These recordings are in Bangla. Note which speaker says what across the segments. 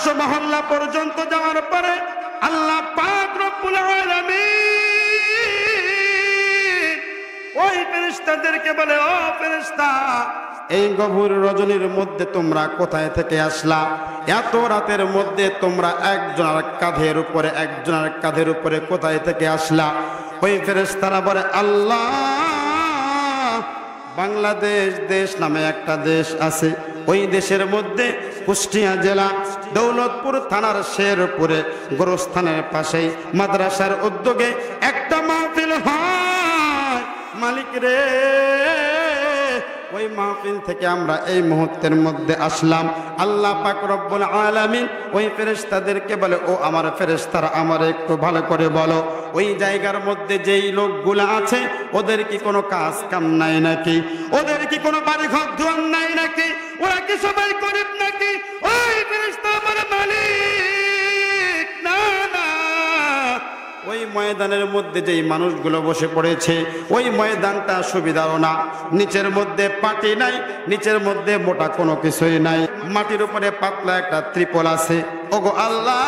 Speaker 1: 500 মহল্লা পর্যন্ত যাওয়ার পরে আল্লাহ পাক রব্বুল আলামিন ওই ফেরেশতাদেরকে বলে, ও ফেরেশতা, এই গভীর রজনীর মধ্যে তোমরা কোথায় থেকে আসলা? এত রাতের মধ্যে তোমরা একজনের কাঁধের উপরে কোথায় থেকে আসলা? ওই ফেরেশতারা বলে, আল্লাহ, বাংলাদেশ দেশ নামে একটা দেশ আছে, ওই দেশের মধ্যে কুষ্টিয়া জেলা দৌলতপুর থানার শেরপুরে গোরস্থানের পাশেই মাদ্রাসার উদ্যোগে একটা মাহফিল হয়। মালিক রে, ওই মাহফিল থেকে আমরা এই মুহূর্তের মধ্যে আসলাম। আল্লাহ পাক রব্বুল আলামিন ওই ফেরেশতাদেরকে বলে, ও আমার ফেরেশতারা, আমার একটু ভালো করে বলো, ওই জায়গার মধ্যে যেই লোকগুলো আছে ওদের কি কোনো কাজ কাম নাই নাকি? ওদের কি কোনো বাড়ি ঘর দুয়ার নাই নাকি? ওরা কি সবাই গরিব নাকি? ওই ফেরেশতা বলে, মালিক, না না, ওই ময়দানের মধ্যে যেই মানুষগুলো বসে পড়েছে ওই ময়দানটা সুবিধাও না, নিচের মধ্যে পাটি নাই, নিচের মধ্যে মোটা কোনো কিছুই নাই, মাটির উপরে পাতলা একটা ত্রিপল আছে। ওগো আল্লাহ,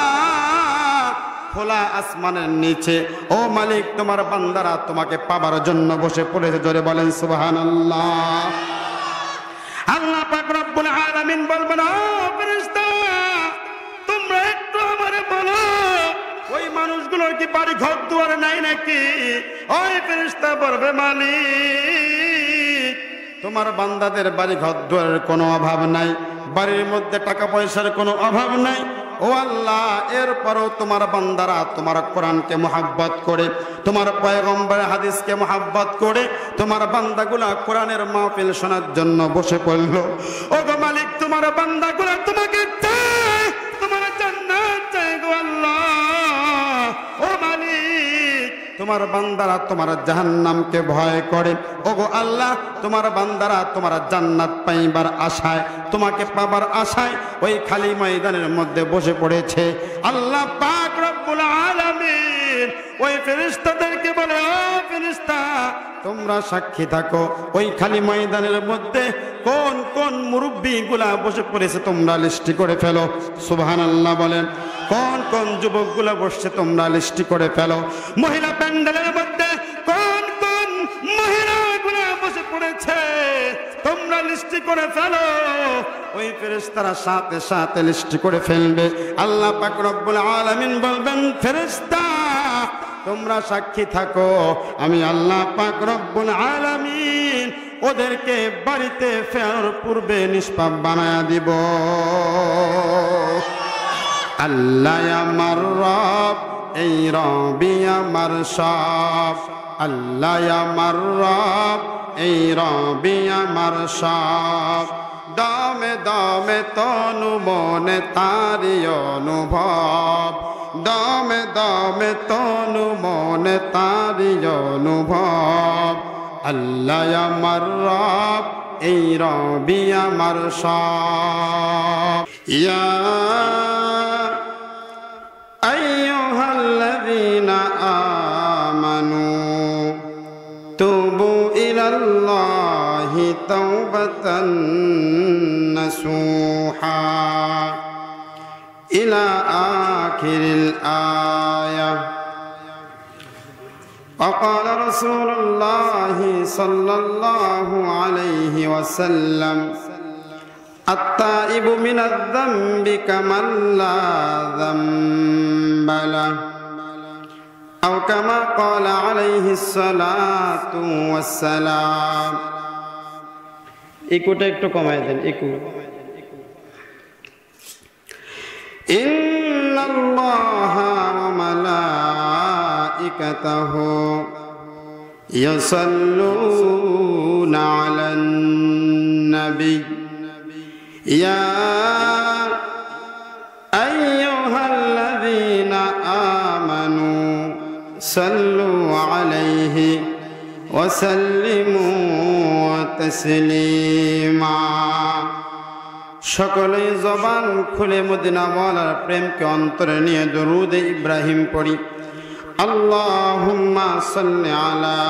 Speaker 1: খোলা আসমানের নিচে ও মালিক তোমার বান্দারা তোমাকে পাবার জন্য বসে পড়েছে। জোরে বলেন সুবহানাল্লাহ। আল্লাহ পাক রব্বুল আলামিন বলবেন, ও ফেরেশতা, তোমরা একটু আমারে বলো, ওই মানুষগুলোর কি বাড়ি ঘর দুয়ার নাই নাকি? ওই ফেরেশতা বলবে, মালিক, তোমার বান্দাদের বাড়ি ঘর দুয়ারের কোনো অভাব নাই, বাড়ির মধ্যে টাকা পয়সার কোনো অভাব নাই। ও আল্লাহ, এরপরও তোমার বান্দারা তোমার কোরআনকে মুহাব্বত করে, তোমার পয়গম্বরের হাদিসকে মুহাব্বত করে তোমার বান্দাগুলা কোরআনের মাহফিল শোনার জন্য বসে পড়ল। ও গো মালিক, তোমার বান্দাগুলা তোমাকে চায়, তোমার জান্নাত চায় গো আল্লাহ। ও মালিক, তোমার বান্দারা তোমার জাহান্নামকে ভয় করে। ওগো আল্লাহ, তোমার বান্দারা তোমার জান্নাত পাইবার আশায়, তোমাকে পাবার আশায় ওই খালি ময়দানের মধ্যে বসে পড়েছে। আল্লাহ পাক রব্বুল আলামিন ওই ফেরেশতাদেরকে বলে, ও ফেরেশতা, তোমরা সাক্ষী থাকো, ওই খালি ময়দানের মধ্যে কোন কোন মুরব্বীগুলা বসে পড়েছে তোমরা লিস্টি করে ফেলো। সুবহানাল্লাহ বলেন। কোন কোন যুবকগুলা বসছে তোমরা লিস্টি করে ফেলো। মহিলা প্যান্ডেলের মধ্যে কোন কোন মহিলাগুলা বসে পড়েছে তোমরা লিস্টি করে ফেলো। ওই ফেরেশতারা সাথে সাথে লিস্টি করে ফেলবে। আল্লাহ পাক রব্বুল আলামিন বলবেন, ফেরেশতা, তোমরা সাক্ষী থাকো, আমি আল্লাহ পাক রব্বুল আলামিন ওদেরকে বাড়িতে ফেরার পূর্বে নিষ্পাপ বানায়া দিব। আল্লাহ আমার রব, এই রবি আমার সব। আল্লাহ আমার রব, এই রবি আমার সব। দমে দমে তনু মনে তারি অনুভব, দমে দমে তনু মনে তারি অনুভব। আল্লাহ আমার রব, এই রবি আমার সব। ইয়া আইয়ুহাল্লাযীনা আমানু তুবু ইলাল্লাহি তাওবাতান নাসুহা ইলা আখিরিল আয়াহ। وقال رسول الله صلى الله عليه وسلم التائب من الذنب كمن لا ذنب له أو كما قال عليه الصلاة والسلام. ইকুটা একটু কমায় দেন, ইকু। ইন্নাল্লাহা ওয়া মালাইকাতাহু ইউসাল্লুনা আলান নবী ইয়া আইয়ুহাল্লাযীনা আমানু সাল্লু আলাইহি ওয়া সাল্লিমু তাসলিমা। সকলে জবান খুলে মদিনাওয়ালার প্রেমকে অন্তরে নিয়ে দরুদ ইব্রাহিম পড়ি। আল্লাহুম্মা সাল্লি আলা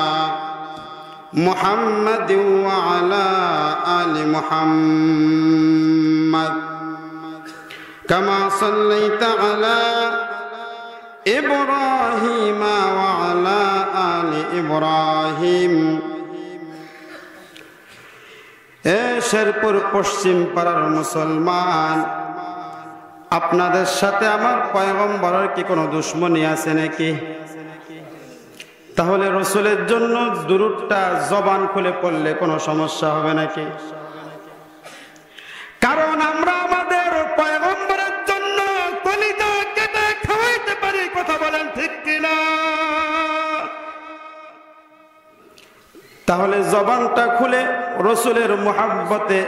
Speaker 1: মুহাম্মাদ ওয়া আলা আলি মুহাম্মাদ কামা সাল্লাইতা আলা ইব্রাহিম ওয়া আলা আলি ইব্রাহিম। এ শেরপুর পশ্চিম পাড়ার মুসলমান, আপনাদের সাথে আমার পয়গম্বরের কি কোনো দুশ্মনী আছে নাকি? তাহলে রসুলের জন্য দুরূদটা জবান খুলে পড়লে কোনো সমস্যা হবে নাকি? কারণ আমরা আমাদের পয়গম্বরের জন্য কলিজা কেটে খাওয়াইতে পারি। কথা বলেন ঠিক কিনা? তাহলে জবানটা খুলে রসুলের মুহাব্বতে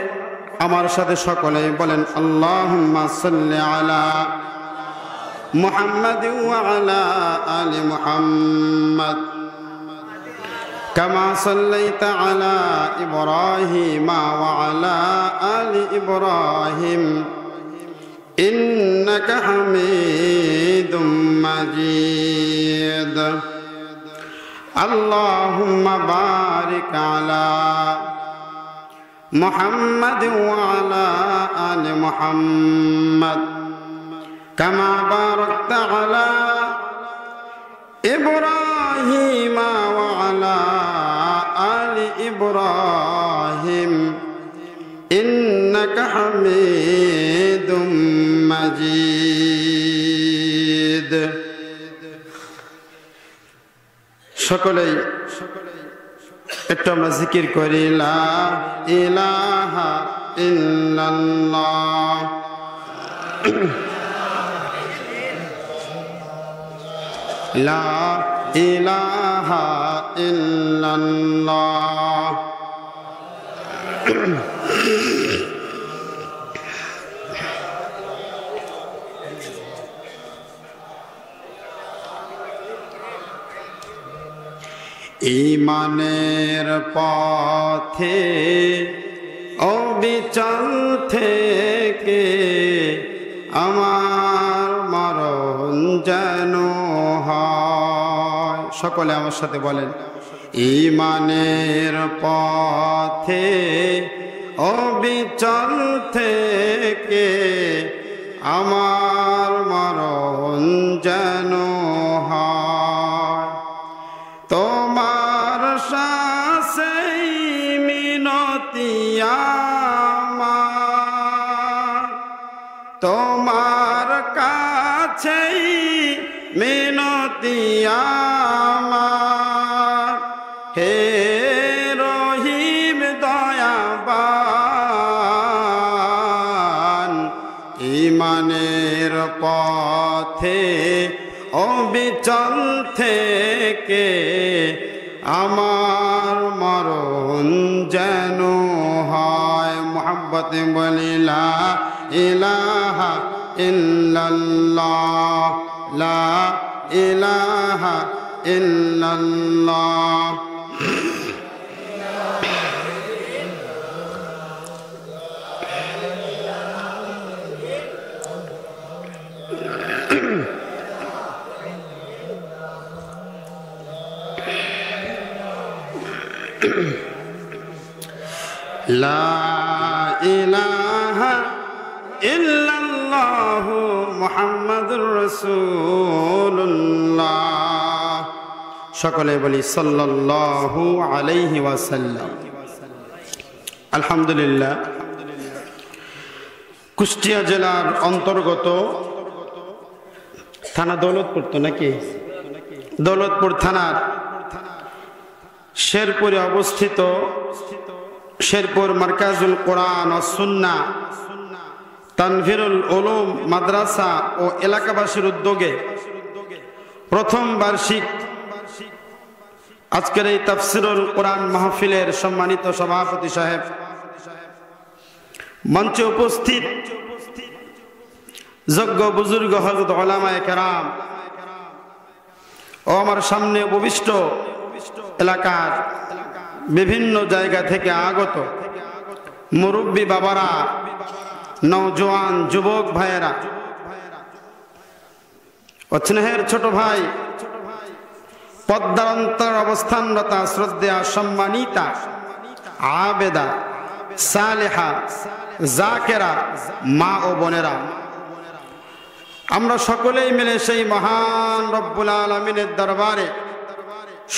Speaker 1: আমার সাথে সকলেই বলেন আল্লাহুম্মা সাল্লি আলা মুহাম্মাদ ওয়া আলা আলি মুহাম্মাদ কামা সাল্লাইতা আলা ইব্রাহিম ওয়া আলা আলি ইব্রাহিম ইন্নাকা হামিদুম মাজিদ। আল্লাহুম্মা বারিক আলা মুহাম্মাদ ওয়া আলা আলি মুহাম্মাদ কামা বারাকতা আলা ইব্রাহিম ওয়া আলা আলি ইব্রাহিম ইন্নাকা হামিদুম মাজিদ। সকলেই একটু আমরা জিকির করি লা ইলাহা ইল্লাল্লাহ লা ইলাহা ইল্লাল্লাহ। ঈমানের পথে অবিচল থেকে আমার মরণ যেন হয়। সকলে আমার সাথে বলেন ঈমানের পথে অবিচল থেকে আমার মরণ যেন হয়। তোমার শাসেই মিনতি আমার, তোমার কাছেই মিনতি আমার। হে রহিম দয়াবান, ঈমানের পথে অবিচল থেকে আমার মরণ যেন হয়। মুহাব্বতে বলি লা ইলাহা ইল্লাল্লাহ লা ইলাহা ইল্লাল্লাহ। লা ইলাহা ইল্লাল্লাহ মুহাম্মাদুর রাসূলুল্লাহ। সকলে বলি সাল্লাল্লাহু আলাইহি ওয়াসাল্লাম। আলহামদুলিল্লাহ, কুষ্টিয়া জেলার অন্তর্গত থানা দৌলতপুর, তো নাকি দৌলতপুর থানার শেরপুরে অবস্থিত শেরপুর মারকাজুল কোরআন ও সুন্নাহ তানভীরুল উলুম মাদ্রাসা ও এলাকাবাসীর উদ্যোগে প্রথম বার্ষিক আজকের এই তাফসিরুল কোরআন মাহফিলের সম্মানিত সভাপতি সাহেব, মঞ্চে উপস্থিত যোগ্য বুজুর্গ হযরত উলামায়ে কেরাম ও আমার সামনে উপবিষ্ট এলাকার বিভিন্ন জায়গা থেকে আগত মুরব্বী বাবারা, নওজোয়ান যুবক ভাইয়েরা ও স্নেহের ছোট ভাই, পদ্মার অন্তর অবস্থানরতা শ্রদ্ধেয়া সম্মানিতা আবেদা সালেহা জাকেরা মা ও বোনেরা, আমরা সকলেই মিলে সেই মহান রব্বুল আলামিনের দরবারে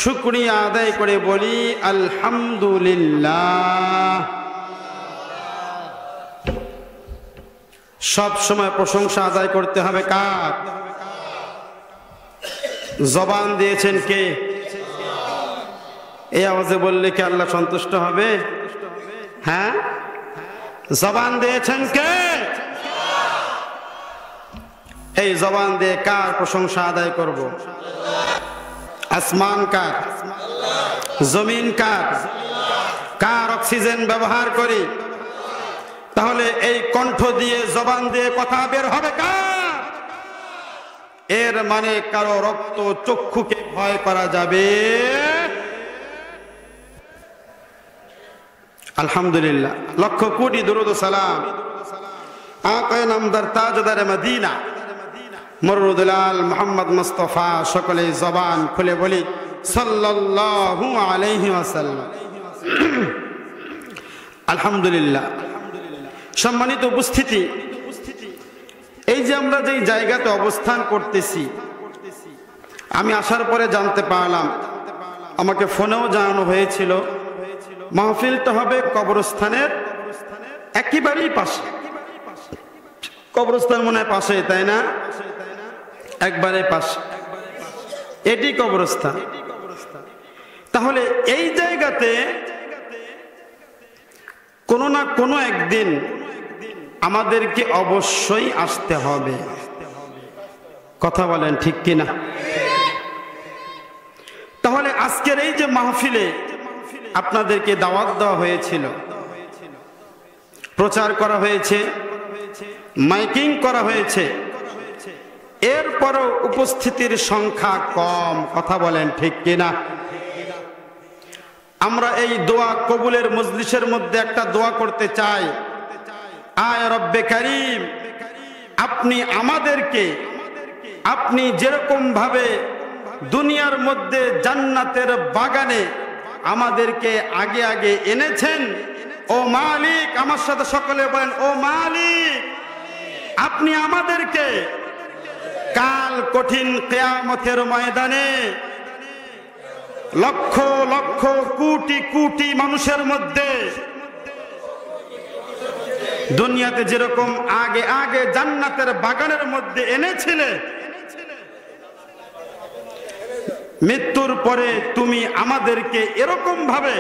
Speaker 1: শুকরিয়া আদায় করে বলি আলহামদুলিল্লাহ। সব সময় প্রশংসা আদায় করতে হবে কার? জবান দিয়েছেন কে? এই আওয়াজে বললে কি আল্লাহ সন্তুষ্ট হবে? হ্যাঁ, জবান দিয়েছেন কে? এই জবান দিয়ে কার প্রশংসা আদায় করব? আসমান কার? জমিন কার? কার অক্সিজেন ব্যবহার করি? তাহলে এই কণ্ঠ দিয়ে জবান দিয়ে কথা বের হবে কার? এর মানে কারো রক্ত চক্ষুকে ভয় করা যাবে? আলহামদুলিল্লাহ, লক্ষ কোটি দুরূদ ও সালাম আকায়ে নামদার তাজদার মদিনা মরুদুলাল মুহাম্মদ মুস্তাফা। সকলে জবান খুলে বলি সাল্লাল্লাহু আলাইহি ওয়াসাল্লাম। আলহামদুলিল্লাহ। সম্মানিত উপস্থিতি, এই যে আমরা যেই জায়গাতে অবস্থান করতেছি, আমি আসার পরে জানতে পারলাম, আমাকে ফোনেও জানানো হয়েছিল, মাহফিলটা হবে কবরস্থানের একেবারেই পাশে। কবরস্থান মনে হয় পাশে, তাই না? একবারে পাশে, এটি কবরস্থান। তাহলে এই জায়গাতে কোনো না কোনো একদিন আমাদেরকে অবশ্যই আসতে হবে। কথা বলেন ঠিক কিনা? তাহলে আজকের এই যে মাহফিলে আপনাদেরকে দাওয়াত দেওয়া হয়েছিল, প্রচার করা হয়েছে, মাইকিং করা হয়েছে, এরপরও উপস্থিতির সংখ্যা কম। কথা বলেন ঠিক কিনা? আমরা এই দোয়া কবুলের মজলিসের মধ্যে একটা দোয়া করতে চাই। আয় রব্বে কারীম, আপনি আমাদেরকে, আপনি যেরকম ভাবে দুনিয়ার মধ্যে জান্নাতের বাগানে আমাদেরকে আগে আগে এনেছেন, ও মালিক, আমার সাথে সকলে বলেন ও মালিক, আপনি আমাদেরকে কাল কঠিন কিয়ামতের ময়দানে লক্ষ লক্ষ কোটি কোটি মানুষের মধ্যে দুনিয়াতে যেরকম আগে আগে জান্নাতের বাগানের মধ্যে এনেছিলে, মৃত্যুর পরে তুমি আমাদেরকে এরকম ভাবে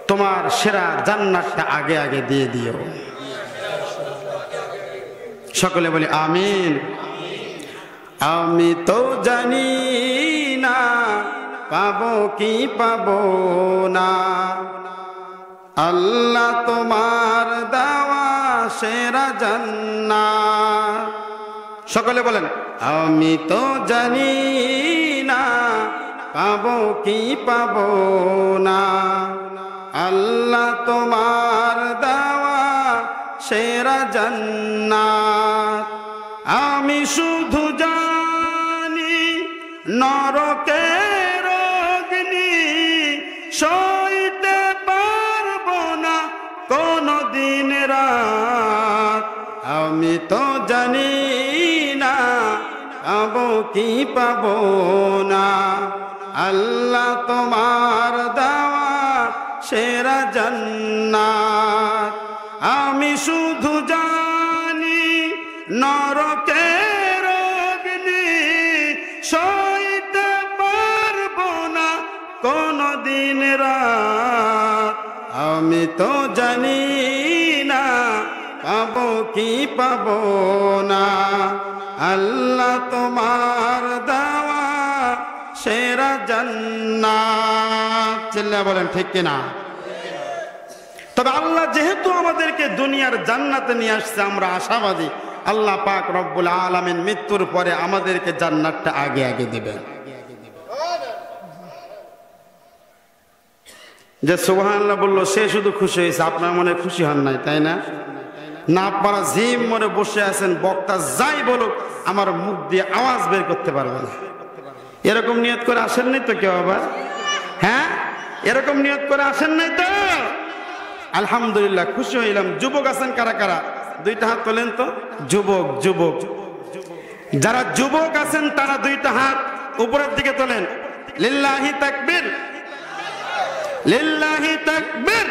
Speaker 1: তোমার সেরা জান্নাতটা আগে আগে দিয়ে দিও। সকলে বলি আমিন। আমি তো জানি না পাবো কি পাবো না, আল্লাহ তোমার দেওয়া সেরা জান্নাত। সকলে বলেন আমি তো জানি না পাবো কি পাবো না, আল্লাহ তোমার দেওয়া সেরা জান্নাত। আমি শুধু জানি নরকের অগ্নি সইতে পারবো না কোনো দিন রাত। আমি তো জানি না পাবো কি পাবো না, আল্লাহ তোমার দেওয়া সেরা জান্নাত। আমি শুধু জানি নরকের অগ্নি সইতে পারবো না কোনো দিন রাত। আমি তো জানি না পাবো কি পাবো না, আল্লাহ তোমার দেওয়া সেরা জান্নাত। চিল্লা বলেন ঠিক কিনা? তবে আল্লাহ যেহেতু আমাদেরকে দুনিয়ার জান্নাতে নিয়ে আসছে, আমরা আশাবাদী আল্লাহ পাক রব্বুল আলামিন মৃত্যুর পরে আমাদেরকে জান্নাতটা আগে আগে দিবেন। যে সুবহানাল্লাহ বললো সে শুধু খুশি হয়েছে, আপনার মনে খুশি হন নাই, তাই না? না, আপনারা জিম মনে বসে আছেন, বক্তা যাই বলুক আমার মুখ দিয়ে আওয়াজ বের করতে পারবে না। এরকম নিয়ত করে আসেন নাই তো কেউ আবার? হ্যাঁ, এরকম নিয়ত করে আসেন নাই তো? আলহামদুলিল্লাহ, খুশি হইলাম। যুবক আছেন কারা কারা? দুইটা হাত তোলেন তো। যুবক যুবক যারা যুবক আছেন তারা দুইটা হাত উপরের দিকে তোলেন। লিল্লাহি তাকবীর, লিল্লাহি তাকবীর।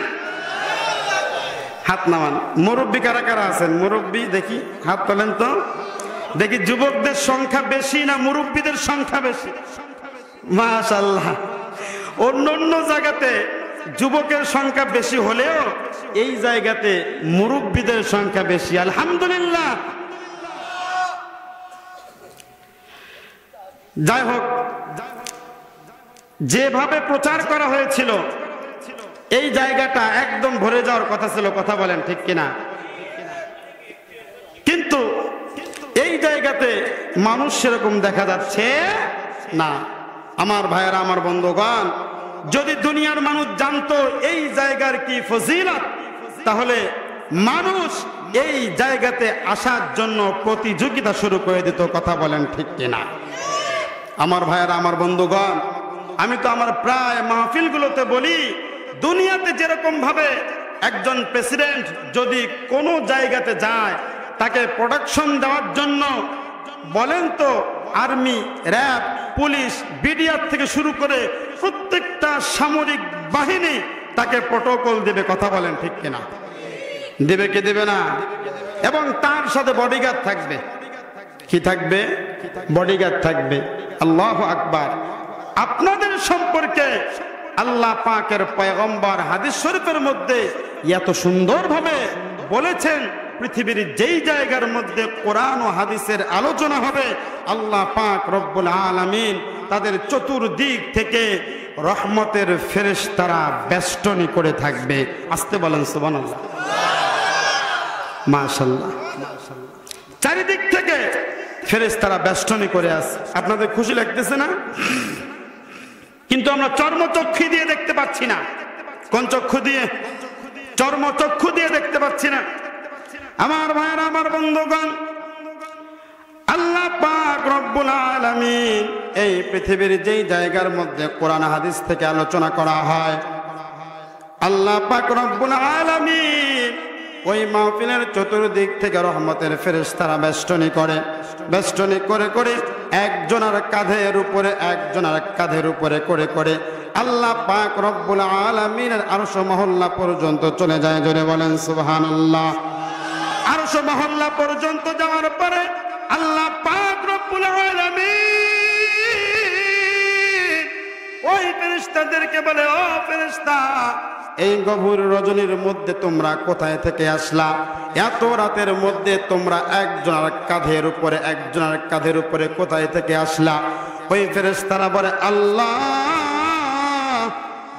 Speaker 1: হাত নামান। মুরব্বী কারা কারা আছেন? মুরব্বী দেখি হাত তোলেন তো দেখি। যুবকদের সংখ্যা বেশি না মুরব্বীদের সংখ্যা বেশি? মাশাআল্লাহ। অন্য জায়গাতে যুবকের সংখ্যা বেশি হলেও এই জায়গাতে মুরব্বীদের সংখ্যা বেশি, আলহামদুলিল্লাহ। যাই হোক, যেভাবে প্রচার করা হয়েছিল এই জায়গাটা একদম ভরে যাওয়ার কথা ছিল, কথা বলেন ঠিক কিনা? কিন্তু এই জায়গাতে মানুষ সেরকম দেখা যাচ্ছে না। আমার ভাইয়েরা, আমার বন্ধুগণ, যদি দুনিয়ার মানুষ জানতো এই জায়গার কি ফজিলত, তাহলে মানুষ এই জায়গাতে আসার জন্য প্রতিযোগিতা শুরু করে দিত, কথা বলেন ঠিক কিনা? আমার ভাইয়েরা, আমার বন্ধুগণ, আমি তো আমার প্রায় মাহফিলগুলোতে বলি, দুনিয়াতে যেরকম ভাবে একজন প্রেসিডেন্ট যদি কোনো জায়গাতে যায় তাকে প্রোটেকশন দেওয়ার জন্য বলেন তো আর্মি, র্যাব, পুলিশ, বিডিআর থেকে শুরু করে প্রত্যেকটা সামরিক বাহিনী তাকে প্রটোকল দেবে, কথা বলেন ঠিক কিনা? দেবে কি দেবে না? এবং তার সাথে বডিগার্ড থাকবে। কি থাকবে? বডিগার্ড থাকবে। আল্লাহু আকবার। আপনাদের সম্পর্কে আল্লাহ পাকের পয়গম্বর হাদিস শরীফের মধ্যে এত সুন্দরভাবে বলেছেন, পৃথিবীর যেই জায়গার মধ্যে কোরআন ও হাদিসের আলোচনা হবে আল্লাহ পাক রব্বুল আলামিন তাদের চতুর্দিক থেকে রহমতের ফেরেশতারা বেষ্টনী করে থাকবে। আসতে বলেন সুবহানাল্লাহ, মাশাআল্লাহ। চারিদিক থেকে ফেরেশতারা বেষ্টনী করে আছে। আপনাদের খুশি লাগতেছে না? কিন্তু আমরা চর্মচক্ষু দিয়ে দেখতে পাচ্ছি না। কোন চক্ষু দিয়ে? চর্মচক্ষু দিয়ে দেখতে পাচ্ছি না। আমার ভাইরা, আমার বন্ধুগণ, আল্লাহ পাক রব্বুল আলামিন এই পৃথিবীর যেই জায়গার মধ্যে কোরআন হাদিস থেকে আলোচনা করা হয়, আল্লাহ পাক রব্বুল আলামিন ওই মাহফিলের চতুর্দিক থেকে রহমতের ফেরেশতারা বেষ্টনী করে। বেষ্টনী করে করে একজনের কাঁধের উপরে একজনের কাঁধের উপরে করে করে আল্লাহ পাক রব্বুল আলামিনের আরশ মহল্লা পর্যন্ত চলে যায়। জোরে বলেন সুবহানাল্লাহ। আরশ মহল্লা পর্যন্ত যাওয়ার পরে আল্লাহ পাক রব্বুল আলামিন ওই ফেরেশতাদেরকে বলে, ও ফেরেশতা, এই গভীর রজনীর মধ্যে তোমরা কোথায় থেকে আসলা? এত রাতের মধ্যে তোমরা একজনের কাঁধের উপরে একজনের কাঁধের উপরে কোথায় থেকে আসলা? ওই ফেরেশতারা বলে, আল্লাহ,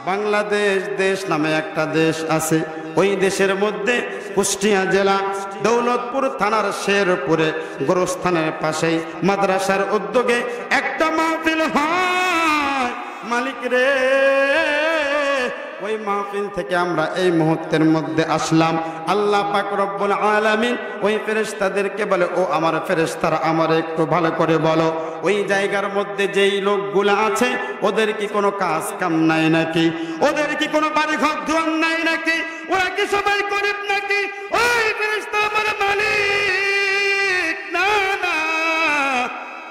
Speaker 1: বাংলাদেশ দেশ নামে একটা দেশ আছে, ওই দেশের মধ্যে কুষ্টিয়া জেলা দৌলতপুর থানার শেরপুরে গোরস্থানের পাশেই মাদ্রাসার উদ্যোগে একটা মাহফিল হয়। মালিক রে, ওই মাহফিল থেকে আমরা এই মুহূর্তের মধ্যে আসলাম। আল্লাহ পাক রব্বুল আলামিন ওই ফেরেশতাদেরকে বলে, ও আমার ফেরেশতারা, আমার একটু ভালো করে বলো, ওই জায়গার মধ্যে যেই লোকগুলো আছে ওদের কি কোনো কাজ কাম নাই নাকি? ওদের কি কোনো বাড়ি ঘর দুয়ার নাই নাকি? ওরা কি সবাই গরিব নাকি? ওই ফেরেশতা আমার মালিক, না না,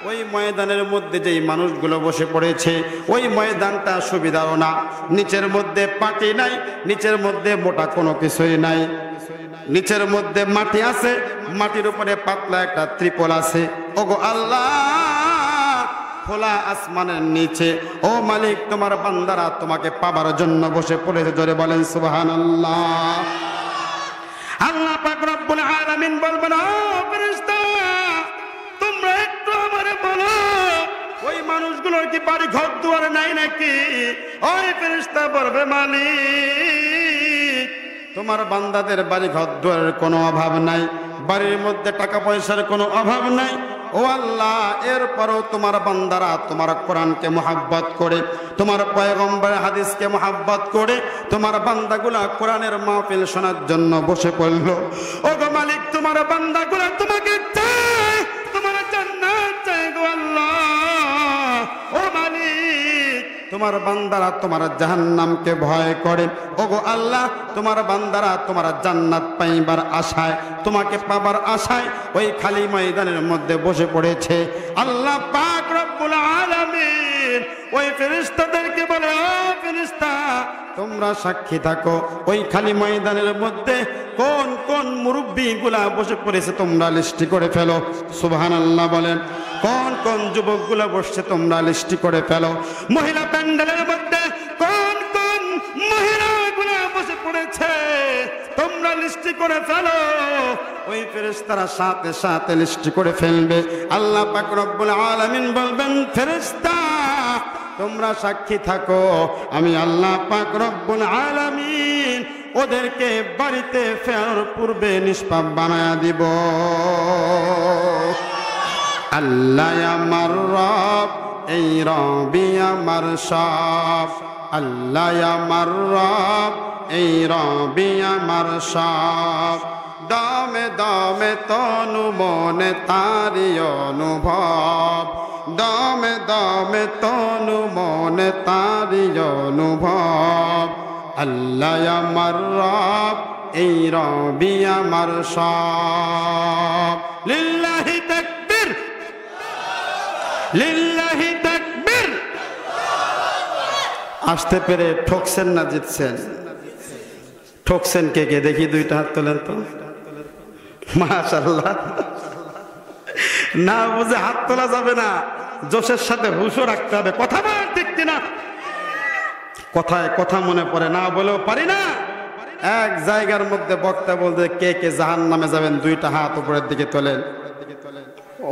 Speaker 1: ওই ময়দানের মধ্যে যেই মানুষগুলো বসে পড়েছে ওই ময়দানটা সুবিধাও না। নিচের মধ্যে পাটি নাই, নিচের মধ্যে মোটা কোনো কিছুই নাই। নিচের মধ্যে মাটি আছে, মাটির উপরে পাতলা একটা ত্রিপল আছে। ওগো আল্লাহ, খোলা আসমানের নিচে ও মালিক তোমার বান্দারা তোমাকে পাবার জন্য বসে পড়েছে। জোরে বলেন সুবহানাল্লাহ। আল্লাহ পাক রব্বুল আলামিন বলবেন, ও ফেরেশতা, তোমরা একটু আমারে বলো, ওই মানুষগুলোর কি বাড়ি ঘর দুয়ার নাই নাকি? ওই ফেরেশতা বলবে, মালিক, তোমার বান্দাদের বাড়ি ঘর দুয়ারের কোনো অভাব নাই, বাড়ির মধ্যে টাকা পয়সার কোনো অভাব নাই। ও আল্লাহ, এরপরও তোমার বান্দারা তোমার কোরআনকে মুহাব্বত করে, তোমার পয়গম্বরের হাদিসকে মুহাব্বত করে তোমার বান্দাগুলা কোরআনের মাহফিল শোনার জন্য বসে পড়ল। ও গো মালিক, তোমার বান্দাগুলা তোমাকে চায়, তোমার জান্নাত চায় গো আল্লাহ। ও মালিক, তোমার তোমার বান্দারা তোমার জাহান্নামকে ভয় করে। ওগো আল্লাহ, তোমার বান্দারা তোমার জান্নাত পাইবার আশায়, তোমাকে পাবার আশায় ওই খালি ময়দানের মধ্যে বসে পড়েছে। আল্লাহ পাক রব্বুল আলামিন ওই ফেরেশতাদেরকে বলে, ও ফেরেশতা, তোমরা সাক্ষী থাকো ওই খালি ময়দানের মধ্যে কোন কোন মুরব্বীগুলা বসে পড়েছে তোমরা লিস্টি করে ফেলো। সুবহানাল্লাহ বলেন। কোন কোন যুবকগুলা বসছে তোমরা লিস্টি করে ফেলো। মহিলা প্যান্ডেলের মধ্যে কোন কোন মহিলাগুলা বসে পড়েছে তোমরা লিস্টি করে ফেলো। ওই ফেরেশতারা সাথে সাথে লিস্টি করে ফেলবে। আল্লাহ পাক রব্বুল আলামিন বলবেন, ফেরেশতা তোমরা সাক্ষী থাকো, আমি আল্লাহ পাক রব্বুল আলামিন ওদেরকে বাড়িতে ফেরার পূর্বে নিষ্পাপ বানায়া দিব। আল্লাহ আমার রব, এই রবি আমার সব। আল্লাহ আমার রব, এই রবি আমার সব। দমে দমে তনু মনে তারি অনুভব, দমে দমে তনু মনে তারি অনুভব। আল্লাহ আমার রব, এই রবি আমার সব। লিল্লাহি তাকবীর, লিল্লাহি তাকবীর। আসতে পেরে ঠকছেন না জিতছেন? ঠকছেন কে কে দেখি, দুইটা হাত তোলেন তো। মাশাআল্লাহ। না বুঝে হাত তোলা যাবে না, জোশের সাথে হুঁশও রাখতে হবে। কথা বল ঠিক কিনা? কথায় কথা মনে পড়ে না বলেও পারি না। এক জায়গার মধ্যে বক্তা বলতে, কে কে জাহান্নামে যাবেন দুইটা হাত উপরের দিকে তোলেন।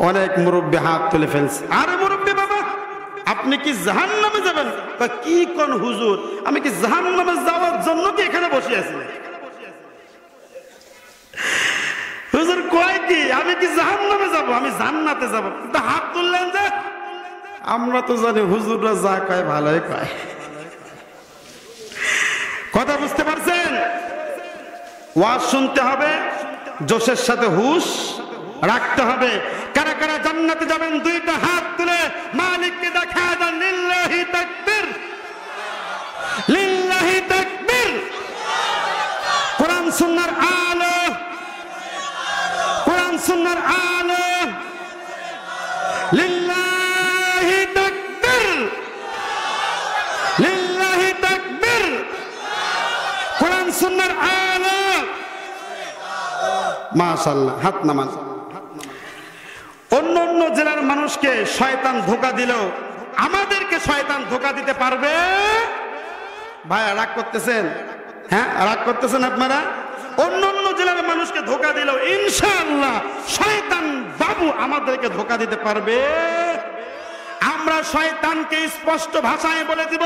Speaker 1: অনেক মুরব্বী হাত তুলে ফেলছে। আরে মুরব্বী বাবা, আপনি কি জাহান্নামে যাবেন? কি কোন হুজুর, আমি কি জাহান্নামে যাওয়ার জন্য কি এখানে বসে আছি? হুজুর কয় কি, আমি কি জাহান্নামে যাব? আমি জান্নাতে যাব। কিন্তু হাত তুললেন যে? আমরা তো জানি হুজুররা যা কয় ভালোই কয়। কথা বুঝতে পারছেন? ওয়াজ শুনতে হবে, জোশের সাথে হুশ রাখতে হবে। কারা কারা জান্নাতে যাবেন দুইটা হাত তুলে মালিককে দেখা দেন। লিল্লাহি তাকবীর, লিল্লাহি তাকবীর। কোরআন সুন্নাহর আলো, কোরআন সুন্নাহর আলো। লিল্লাহি তাকবীর, লিল্লাহি তাকবীর। কোরআন সুন্নাহর আলো। মাশাআল্লাহ, হাত নামান। অন্য অন্য জেলার মানুষকে শয়তান ধোঁকা দিলেও আমাদেরকে শয়তান ধোঁকা দিতে পারবে? ভাইয়া রাগ করতেছেন? হ্যাঁ রাগ করতেছেন আপনারা? অন্য অন্য জেলার মানুষকে ধোঁকা দিলেও ইনশাআল্লাহ শয়তান বাবু আমাদেরকে ধোঁকা দিতে পারবে? আমরা শয়তানকে স্পষ্ট ভাষায় বলে দিব।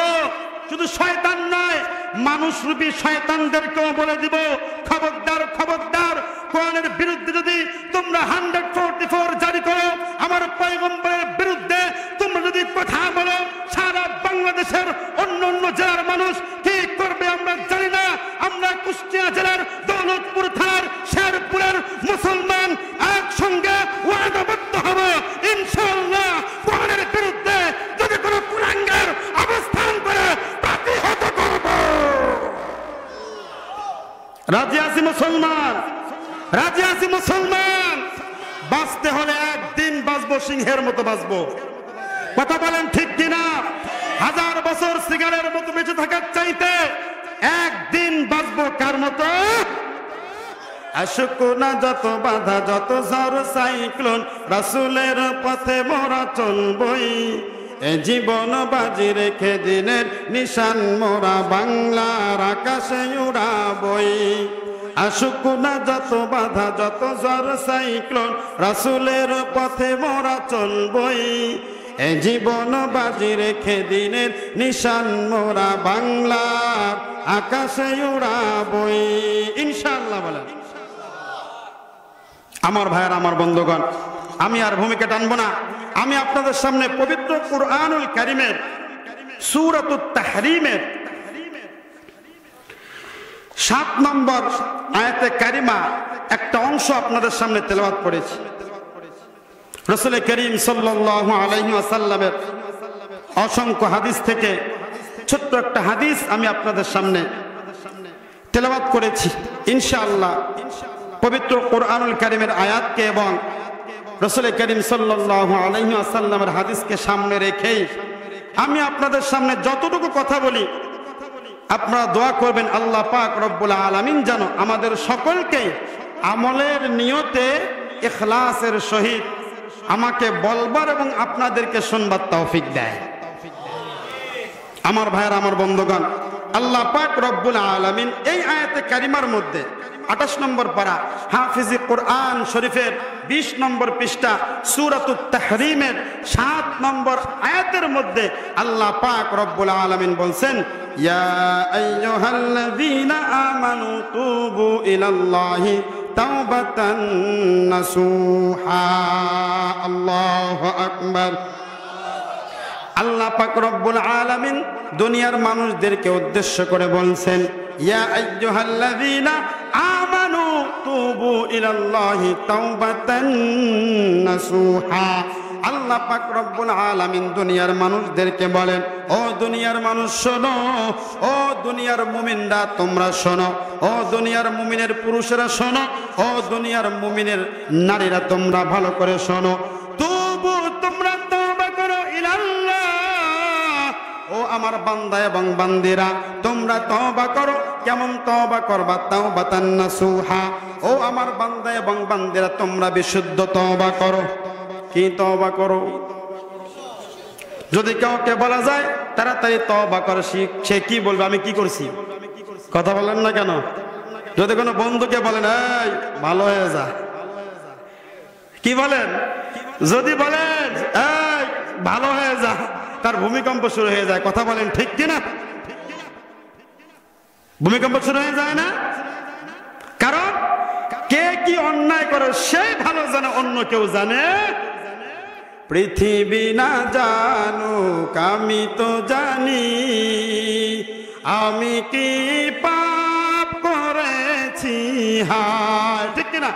Speaker 1: শুধু শয়তান নয়, মানুষরূপী শয়তানদেরকেও বলে দিব, খবরদার খবরদার, কোরআনের বিরুদ্ধে যদি তোমরা 144 জারি করো, আমার পয়গম্বরের বিরুদ্ধে তোমরা যদি কথা বলো, সারা বাংলাদেশের অন্য অন্য জেলার মানুষ কি করবে আমরা জানি না। আমরা কুষ্টিয়া জেলার দৌলতপুর থানার শেরপুরের মুসলমান একসঙ্গে ওয়াদাবদ্ধ হব, ইনশাআল্লাহ কোরআনের বিরুদ্ধে যদি কোনো কুলাঙ্গার অবস্থান করে প্রতিহত করব। রাজি আছি মুসলমান? রাজি আছি মুসলমান? বাঁচতে হলে একদিন বাঁচবো, সিংহের মতো বাঁচবো। কথা বলেন ঠিক কিনা? 1000 বছর সিগারের মতো বেঁচে থাকার চাইতে একদিন বাঁচবো কার মতো? আশুক না যত বাধা, যত ঝড় সাইক্লোন, রাসূলের পথে মোরা চলবই। এ জীবন বাজি রেখে দিনের নিশান মোরা বাংলার আকাশে উড়াবই। আশুক না যত বাধা, যত ঝড় সাইক্লোন, রাসূলের পথে মোরা চলবই। এ জীবন বাজি রেখে দিনের নিশান মোরা বাংলার আকাশে উড়াবই। ইনশাআল্লাহ বলেন। আমার ভাইয়ার, আমার বন্ধুগণ, আমি আর ভূমিকা টানবো না। আমি আপনাদের সামনে পবিত্র কুরআনুল কারীমের সূরাতুত তাহরীমের 7 নম্বর আয়াতে কারিমা একটা অংশ আপনাদের সামনে তেলাওয়াত করেছি। রাসূল করিম সাল্লাল্লাহু আলাইহি ওয়াসাল্লামের অসংখ্য হাদিস থেকে ছোট্ট একটা হাদিস আমি আপনাদের সামনে তেলাওয়াত করেছি। ইনশাআল্লাহ পবিত্র কোরআনুল কারীমের আয়াতকে এবং রাসূল করিম সাল্লাল্লাহু আলাইহি ওয়াসাল্লামের হাদিসকে সামনে রেখেই আমি আপনাদের সামনে যতটুকু কথা বলি আপনারা দোয়া করবেন আল্লাহ পাক রব্বুল আলামিন যেন আমাদের সকলকে আমলের নিয়তে ইখলাসের সহিত আমাকে বলবার এবং আপনাদেরকে শুনবার তৌফিক দেয়। আমার ভাইয়েরা, আমার বন্ধুগণ, আল্লাহ পাক রব্বুল আলামিন এই আয়াতে কারিমার মধ্যে 28 নম্বর পারা হাফিজি কোরআন শরীফের 20 নম্বর পৃষ্ঠা সূরাতুত তাহরিমের 7 নম্বর আয়াতের মধ্যে আল্লাহ পাক রব্বুল আলামিন বলছেন, ইয়া আইয়ুহাল্লাযীনা আমানু তুবু ইলাল্লাহি তাওবাতান নাসুহা। আল্লাহু আকবার। আল্লাহ পাক রব্বুল আলামিন দুনিয়ার মানুষদেরকে উদ্দেশ্য করে বলছেন, ইয়া আইয়ুহাল্লাযীনা আমানু তুবু ইলাল্লাহি তাওবাতান নাসুহা। আল্লাহ পাক রব্বুল আলামিন দুনিয়ার মানুষদেরকে বলেন, ও দুনিয়ার মানুষ শোনো, ও দুনিয়ার মুমিনরা তোমরা শোনো, ও দুনিয়ার মুমিনের পুরুষেরা শোনো, ও দুনিয়ার মুমিনের নারীরা তোমরা ভালো করে শোনো। তুবু, তোমরা তওবা করো ইলাল্লাহ। ও আমার বান্দা এবং বান্দিরা, তোমরা তওবা করো। কেমন তওবা করবা? তাওবাতান নাসুহা। ও আমার বান্দা এবং বান্দিরা, তোমরা বিশুদ্ধ তওবা করো। কি তওবা করো? যদি কাউকে বলা যায় তাড়াতাড়ি তওবা করো, সে কি বলবে? আমি কি করছি? কথা বলেন না কেন? যদি কোনো বন্ধুকে বলেন, এই ভালো হয়ে যা, কি বলেন? যদি বলেন এই ভালো হয়ে যা, তার ভূমিকম্প শুরু হয়ে যায়। কথা বলেন ঠিক কিনা? ভূমিকম্প শুরু হয়ে যায় না? কারণ কে কি অন্যায় করে সে ভালো জানে, অন্য কেউ জানে। পৃথিবী না জানুক আমি তো জানি, আমি কি পাপ করেছি হায়, ঠিক কিনা?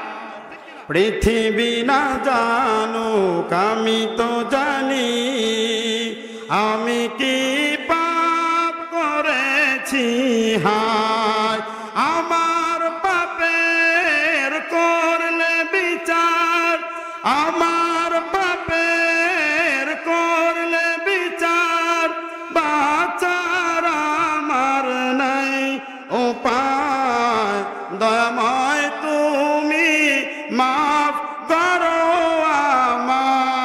Speaker 1: পৃথিবী না জানুক আমি তো জানি, আমি কি পাপ করেছি হায়। আমার পাপের করলে বিচার, আমার পাপের করলে বিচার, বাঁচার আমার নাই উপায়। দয়াময় তুমি মাফ করো আমায়,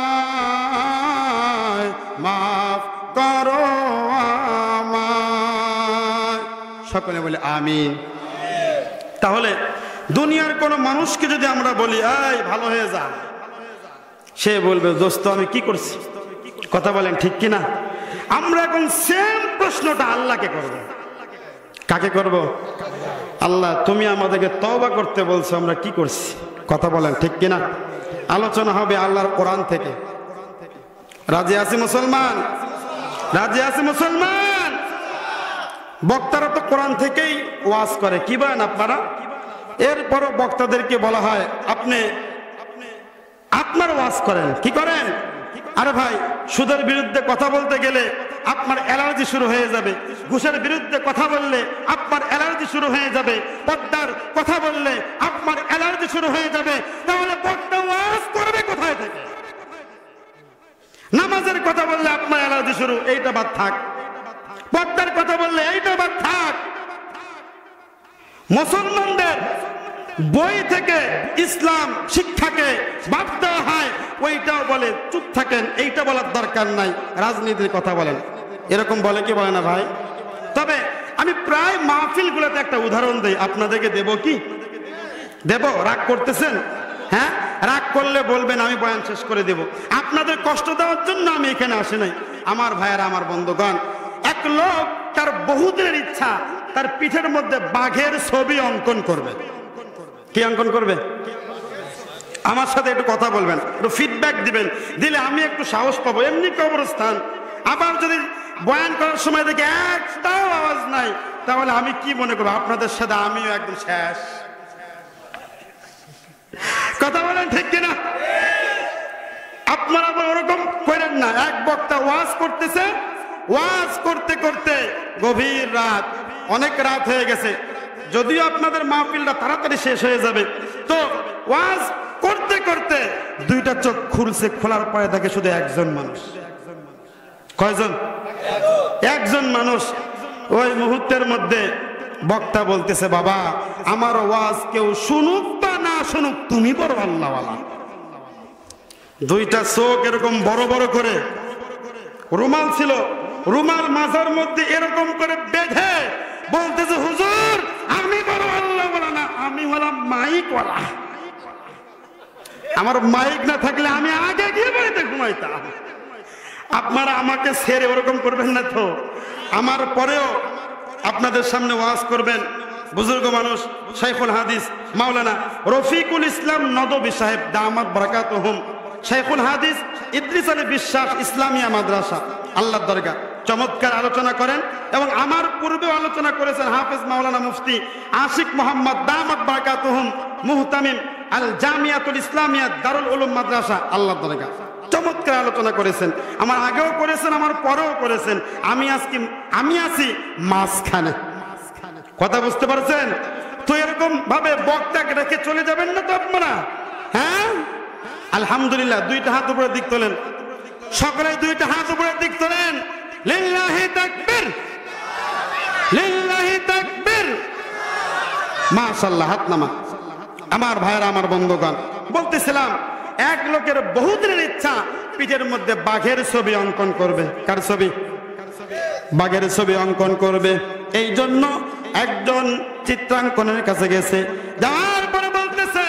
Speaker 1: মাফ করো আমায়। সকলে বলে আমিন। তাহলে দুনিয়ার কোন মানুষকে যদি আমরা বলি এই ভালো হয়ে যা, সে বলবে দোস্ত আমি কি করছি? কথা বলেন ঠিক কিনা? আমরা এখন সেম প্রশ্নটা আল্লাহকে করব। কাকে করব? আল্লাহ তুমি আমাদেরকে তওবা করতে বলছো, আমরা কি করছি? কথা বলেন ঠিক কিনা? আলোচনা হবে আল্লাহর কোরআন থেকে। রাজি আছি মুসলমান? রাজি আছি মুসলমান? বক্তারা তো কোরআন থেকেই ওয়াজ করে, কি বলেন আপনারা? এরপরও বক্তাদেরকে বলা হয় আপনি আপনার ওয়াজ করেন। কি করেন? আরে ভাই, সুদের বিরুদ্ধে কথা বলতে গেলে আপনার অ্যালার্জি শুরু হয়ে যাবে, ঘুষের বিরুদ্ধে কথা বললে আপনার অ্যালার্জি শুরু হয়ে যাবে, পর্দার কথা বললে আপনার অ্যালার্জি শুরু হয়ে যাবে। তাহলে বক্তা ওয়াজ করবে কোথায় থেকে? নামাজের কথা বললে আপনার অ্যালার্জি শুরু, এইটা বাদ থাক। পর্দার কথা বললে এইটা বাদ থাক। মুসলমানদের বই থেকে ইসলাম শিক্ষাকে বাদ দেওয়া হয়, ওইটাও বলে চুপ থাকেন, এইটা বলার দরকার নাই, রাজনীতির কথা বলেন। এরকম বলে কি বলে না ভাই? তবে আমি প্রায় মাহফিলগুলোতে একটা উদাহরণ দেই, আপনাদেরকে দেব কি? দেব? রাগ করতেছেন? হ্যাঁ, রাগ করলে বলবেন, আমি বয়ান শেষ করে দেব। আপনাদের কষ্ট দেওয়ার জন্য আমি এখানে আসি নাই। আমার ভাইয়েরা, আমার বন্ধুগণ, এক লোক তার বহুদিনের ইচ্ছা তার পিঠের মধ্যে বাঘের ছবি অঙ্কন করবে। কি অঙ্কন করবে? আমার সাথে একটু কথা বলবেন, একটু ফিডব্যাক দিবেন, দিলে আমি একটু সাহস পাবো। এমনি কবরস্থান, আবার যদি বয়ান করার সময় দেখে একটাও আওয়াজ নাই, তাহলে আমি কি মনে করবো? আপনাদের সাথে আমিও একদম শেষ। কথা বলেন ঠিক কিনা? আপনারা আবার ওরকম করেন না। এক বক্তা ওয়াজ করতেছে, ওয়াজ করতে করতে গভীর রাত, অনেক রাত হয়ে গেছে, যদিও আপনাদের মাহফিলটা তাড়াতাড়ি শেষ হয়ে যাবে, তো ওয়াজ করতে করতে দুইটা চোখ খুলছে, খোলার পরে থাকে শুধু একজন মানুষ। কয়জন? একজন মানুষ। ওই মুহূর্তের মধ্যে বক্তা বলতেছে, বাবা আমার ওয়াজ কেউ শুনুক বা না শুনুক, তুমি বড় আল্লাহওয়ালা। দুইটা চোখ এরকম বড় বড় করে, রুমাল ছিল, রুমাল মাথার মধ্যে এরকম করে বেঁধে বলতেছে, হুজুর আমি বড় আল্লাহওয়ালা না, আমি হলাম মাইকওয়ালা। আমার মাইক না থাকলে আমি আগে গিয়ে বাড়িতে ঘুমাইতাম। আপনারা আমাকে ছেড়ে ওরকম করবেন না তো, আমার পরেও আপনাদের সামনে ওয়াজ করবেন বুজুর্গ মানুষ শাইখুল হাদিস মাওলানা রফিকুল ইসলাম নদভী সাহেব দামাত বারাকাতুহুম, শাইখুল হাদিস ইদ্রিস আলী বিশ্বাস ইসলামিয়া মাদ্রাসা আল্লাহর দরগা, চমৎকার আলোচনা করেন। এবং আমার পূর্বেও আলোচনা করেছেন হাফেজ মাওলানা মুফতি আশিক মোহাম্মদ দামাত বারাকাতুহুম মুহতামিম আল জামিয়াতুল ইসলামিয়া দারুল উলুম মাদ্রাসা আল্লাহর দরগা, চমৎকার আলোচনা করেছেন। আমার আগেও করেছেন, আমার পরেও করেছেন। আমি আছি মাঝখানে। কথা বুঝতে পারছেন তো? এরকম ভাবে বক্তাকে রেখে চলে যাবেন না তো আপনারা? হ্যাঁ, আলহামদুলিল্লাহ। দুইটা হাত উপরে দিক তোলেন, সকলে দুইটা হাত উপরে দিক তোলেন। লিল্লাহি তাকবীর, লিল্লাহি তাকবীর, মাশাআল্লাহ। হাত নামা। আমার ভাইরা, আমার বন্ধুগণ, বলতেছিলাম এক লোকের বহুদিনের ইচ্ছা পিঠের মধ্যে বাঘের ছবি অঙ্কন করবে। কার ছবি? বাঘের ছবি অঙ্কন করবে। এই জন্য একজন চিত্রাঙ্কনের কাছে গেছে, যাওয়ার পরে বলতেছে,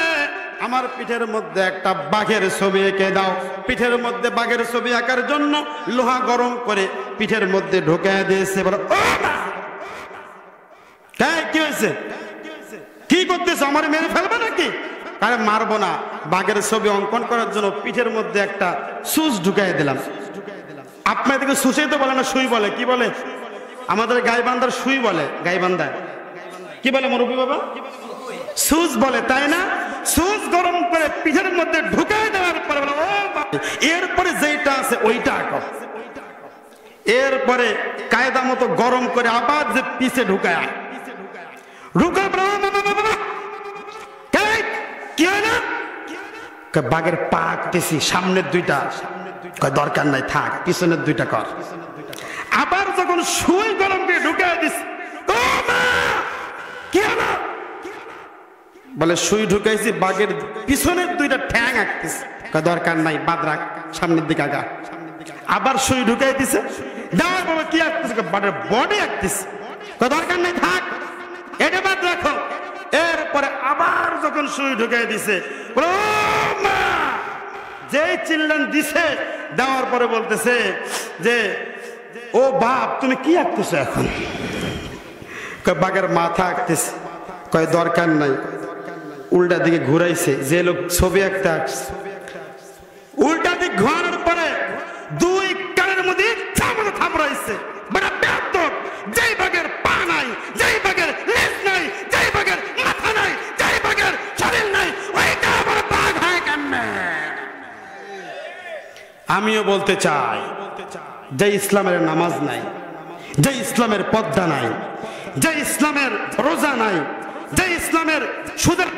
Speaker 1: আমার পিঠের মধ্যে একটা বাঘের ছবি এঁকে দাও। পিঠের মধ্যে বাঘের ছবি আঁকার জন্য লোহা গরম করে পিঠের মধ্যে ঢুকায় দিয়েছে। বলো, ও না, কি হয়েছে? কি করতেছ? আমার মেরে ফেলবে নাকি? আরে মারবো না, বাঘের ছবি অঙ্কন করার জন্য পিঠের মধ্যে একটা সুচ ঢুকাই দিলাম। আপনাদেরকে সুচেই তো বলে না, সুই বলে। কি বলে? আমাদের গাইবান্ধার সুই বলে। গাইবান্ধায় কি বলে মুরব্বী বাবা? সুচ বলে, তাই না? সুচ গরম করে পিঠের মধ্যে ঢুকাই দেওয়ার পরে বলে, ও এরপরে যেটা আছে ওইটা আঁকো। এরপরে কায়দা মতো গরম করে আবার যে পিছে ঢুকায় কি হয় না? বাঘের পা আঁকতেছি, সামনের দুইটা দরকার নাই, থাক, পিছনের দুইটা কর। আবার যখন সুই গরম করে ঢুকায় দিস, কি হলো? বলে সুই ঢুকাইছি, বাঘের পিছনের দুইটা ঠ্যাং আঁকতেছি। দরকার নাই, বাদ রাখ, সামনের দিকে আগা। আবার সুই ঢুকাই দিছে, যাওয়ার বাবা কি আঁকতেছে? বাঘের বডি আঁকতেছে। দরকার নাই, থাক, এটা বাদ রাখো। এরপরে আবার যখন সুই ঢুকাই দিছে, যেই চিল্লান দিছে, দেওয়ার পরে বলতেছে যে, ও বাপ তুমি কি আঁকতেছো এখন? বাঘের মাথা আঁকতেছে। কয় দরকার নাই। উল্টা দিকে ঘুরাইছে, যে লোক ছবি আঁকতে আসছে, উল্টা দিক ঘোরানোর পরে দুই কানের মধ্যে ইচ্ছা মতো থাপড়াইছে। বড় ব্যাপক, যেই বাঘের পা নাই, যেই বাঘের লেজ নাই, যেই বাঘের মাথা নাই, যেই বাঘের শরীর নাই, ওইটা আবার বাঘ হয় কেমনে? আমিও বলতে চাই, যে ইসলামের নামাজ নাই, যে ইসলামের পর্দা নাই, যে ইসলামের রোজা নাই, যে ইসলামের সুদের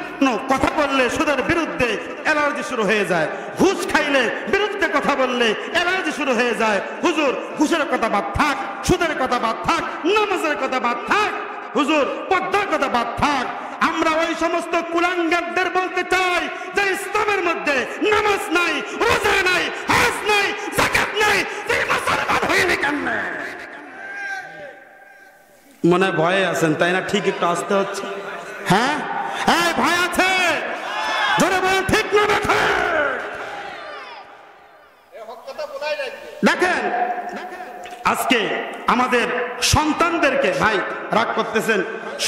Speaker 1: কথা বললে সুদের বিরুদ্ধে অ্যালার্জি শুরু হয়ে যায়, ঘুষ খাইলে বিরুদ্ধে কথা বললে অ্যালার্জি শুরু হয়ে যায়, হুজুর ঘুষের কথা বাদ থাক, সুদের কথা বাদ থাক, নামাজের কথা বাদ থাক, হুজুর পর্দার কথা বাদ থাক। আমরা ওই সমস্ত কুলাঙ্গারদের বলতে চাই যে ইসলামের মধ্যে নামাজ নাই, রোজা নাই, হজ নাই, যাকাত নাই, তুই মুসলমান হইলি কেমনে? মনে ভয়ে আছেন তাই না? ঠিক একটু আসতে হচ্ছে। হ্যাঁ, এই ভয় আছে, জোরে বলেন ঠিক না? দেখেন আজকে আমাদের সন্তানদেরকে, ভাই রাগ করতেছেন,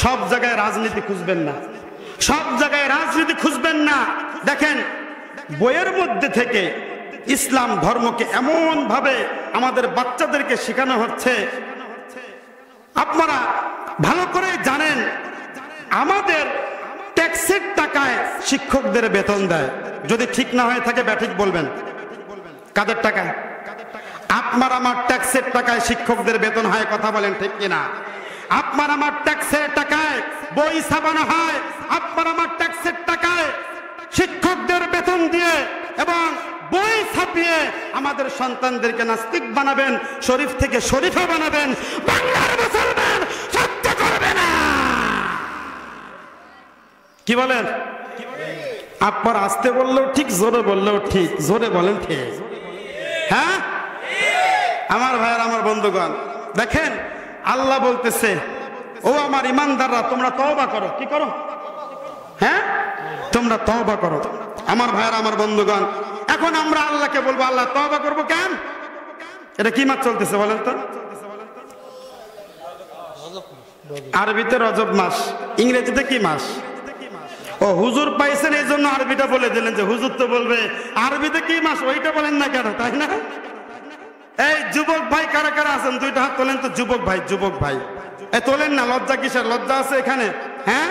Speaker 1: সব জায়গায় রাজনীতি খুঁজবেন না, সব জায়গায় রাজনীতি খুঁজবেন না। দেখেন বইয়ের মধ্যে থেকে ইসলাম ধর্মকে এমন ভাবে আমাদের বাচ্চাদেরকে শেখানো হচ্ছে, আপনারা ভালো করে জানেন আমাদের ট্যাক্সের টাকায় শিক্ষকদের বেতন দেয়। যদি ঠিক না হয়ে থাকে ব্যাঠিক বলবেন। কাদের টাকায়? আপনার আমার ট্যাক্সের টাকায় শিক্ষকদের বেতন হয়, কথা বলেন ঠিক কিনা? আপনার আমার ট্যাক্সের টাকায় বই ছাপানো হয়, আপনার আমার ট্যাক্সের টাকায় শিক্ষকদের বেতন দিয়ে এবং বই ছাপিয়ে আমাদের সন্তানদেরকে নাস্তিক বানাবেন, শরীফ থেকে শরীফা বানাবেন। বাংলার মুসলমান সহ্য করবে না। কি বলেন? আপনার আসতে বললেও ঠিক, জোরে বললেও ঠিক। জোরে বলেন ঠিক। হ্যাঁ আমার ভাইয়ের, আমার বন্ধুগণ, দেখেন আল্লাহ বলতেছে, ও আমার ইমানদাররা তোমরা তওবা করো। কি করো? হ্যাঁ তোমরা তওবা করো। আমার ভাইয়ের, আমার বন্ধুগণ, এখন আমরা আল্লাহকে বলবো, আল্লাহ তওবা করবো কেন? এটা কি মাস চলতেছে বলেন তো? আরবিতে রজব মাস, ইংরেজিতে কি মাস? ও হুজুর পাইছেন এই জন্য আরবিটা বলে দিলেন, যে হুজুর তো বলবে আরবিতে কি মাস, ওইটা বলেন না কেন, তাই না? এই যুবক ভাই কারা কারা আছেন দুইটা হাত তোলেন তো। যুবক ভাই, যুবক ভাই এ তোলেন না, লজ্জা কিসের? লজ্জা আছে এখানে? হ্যাঁ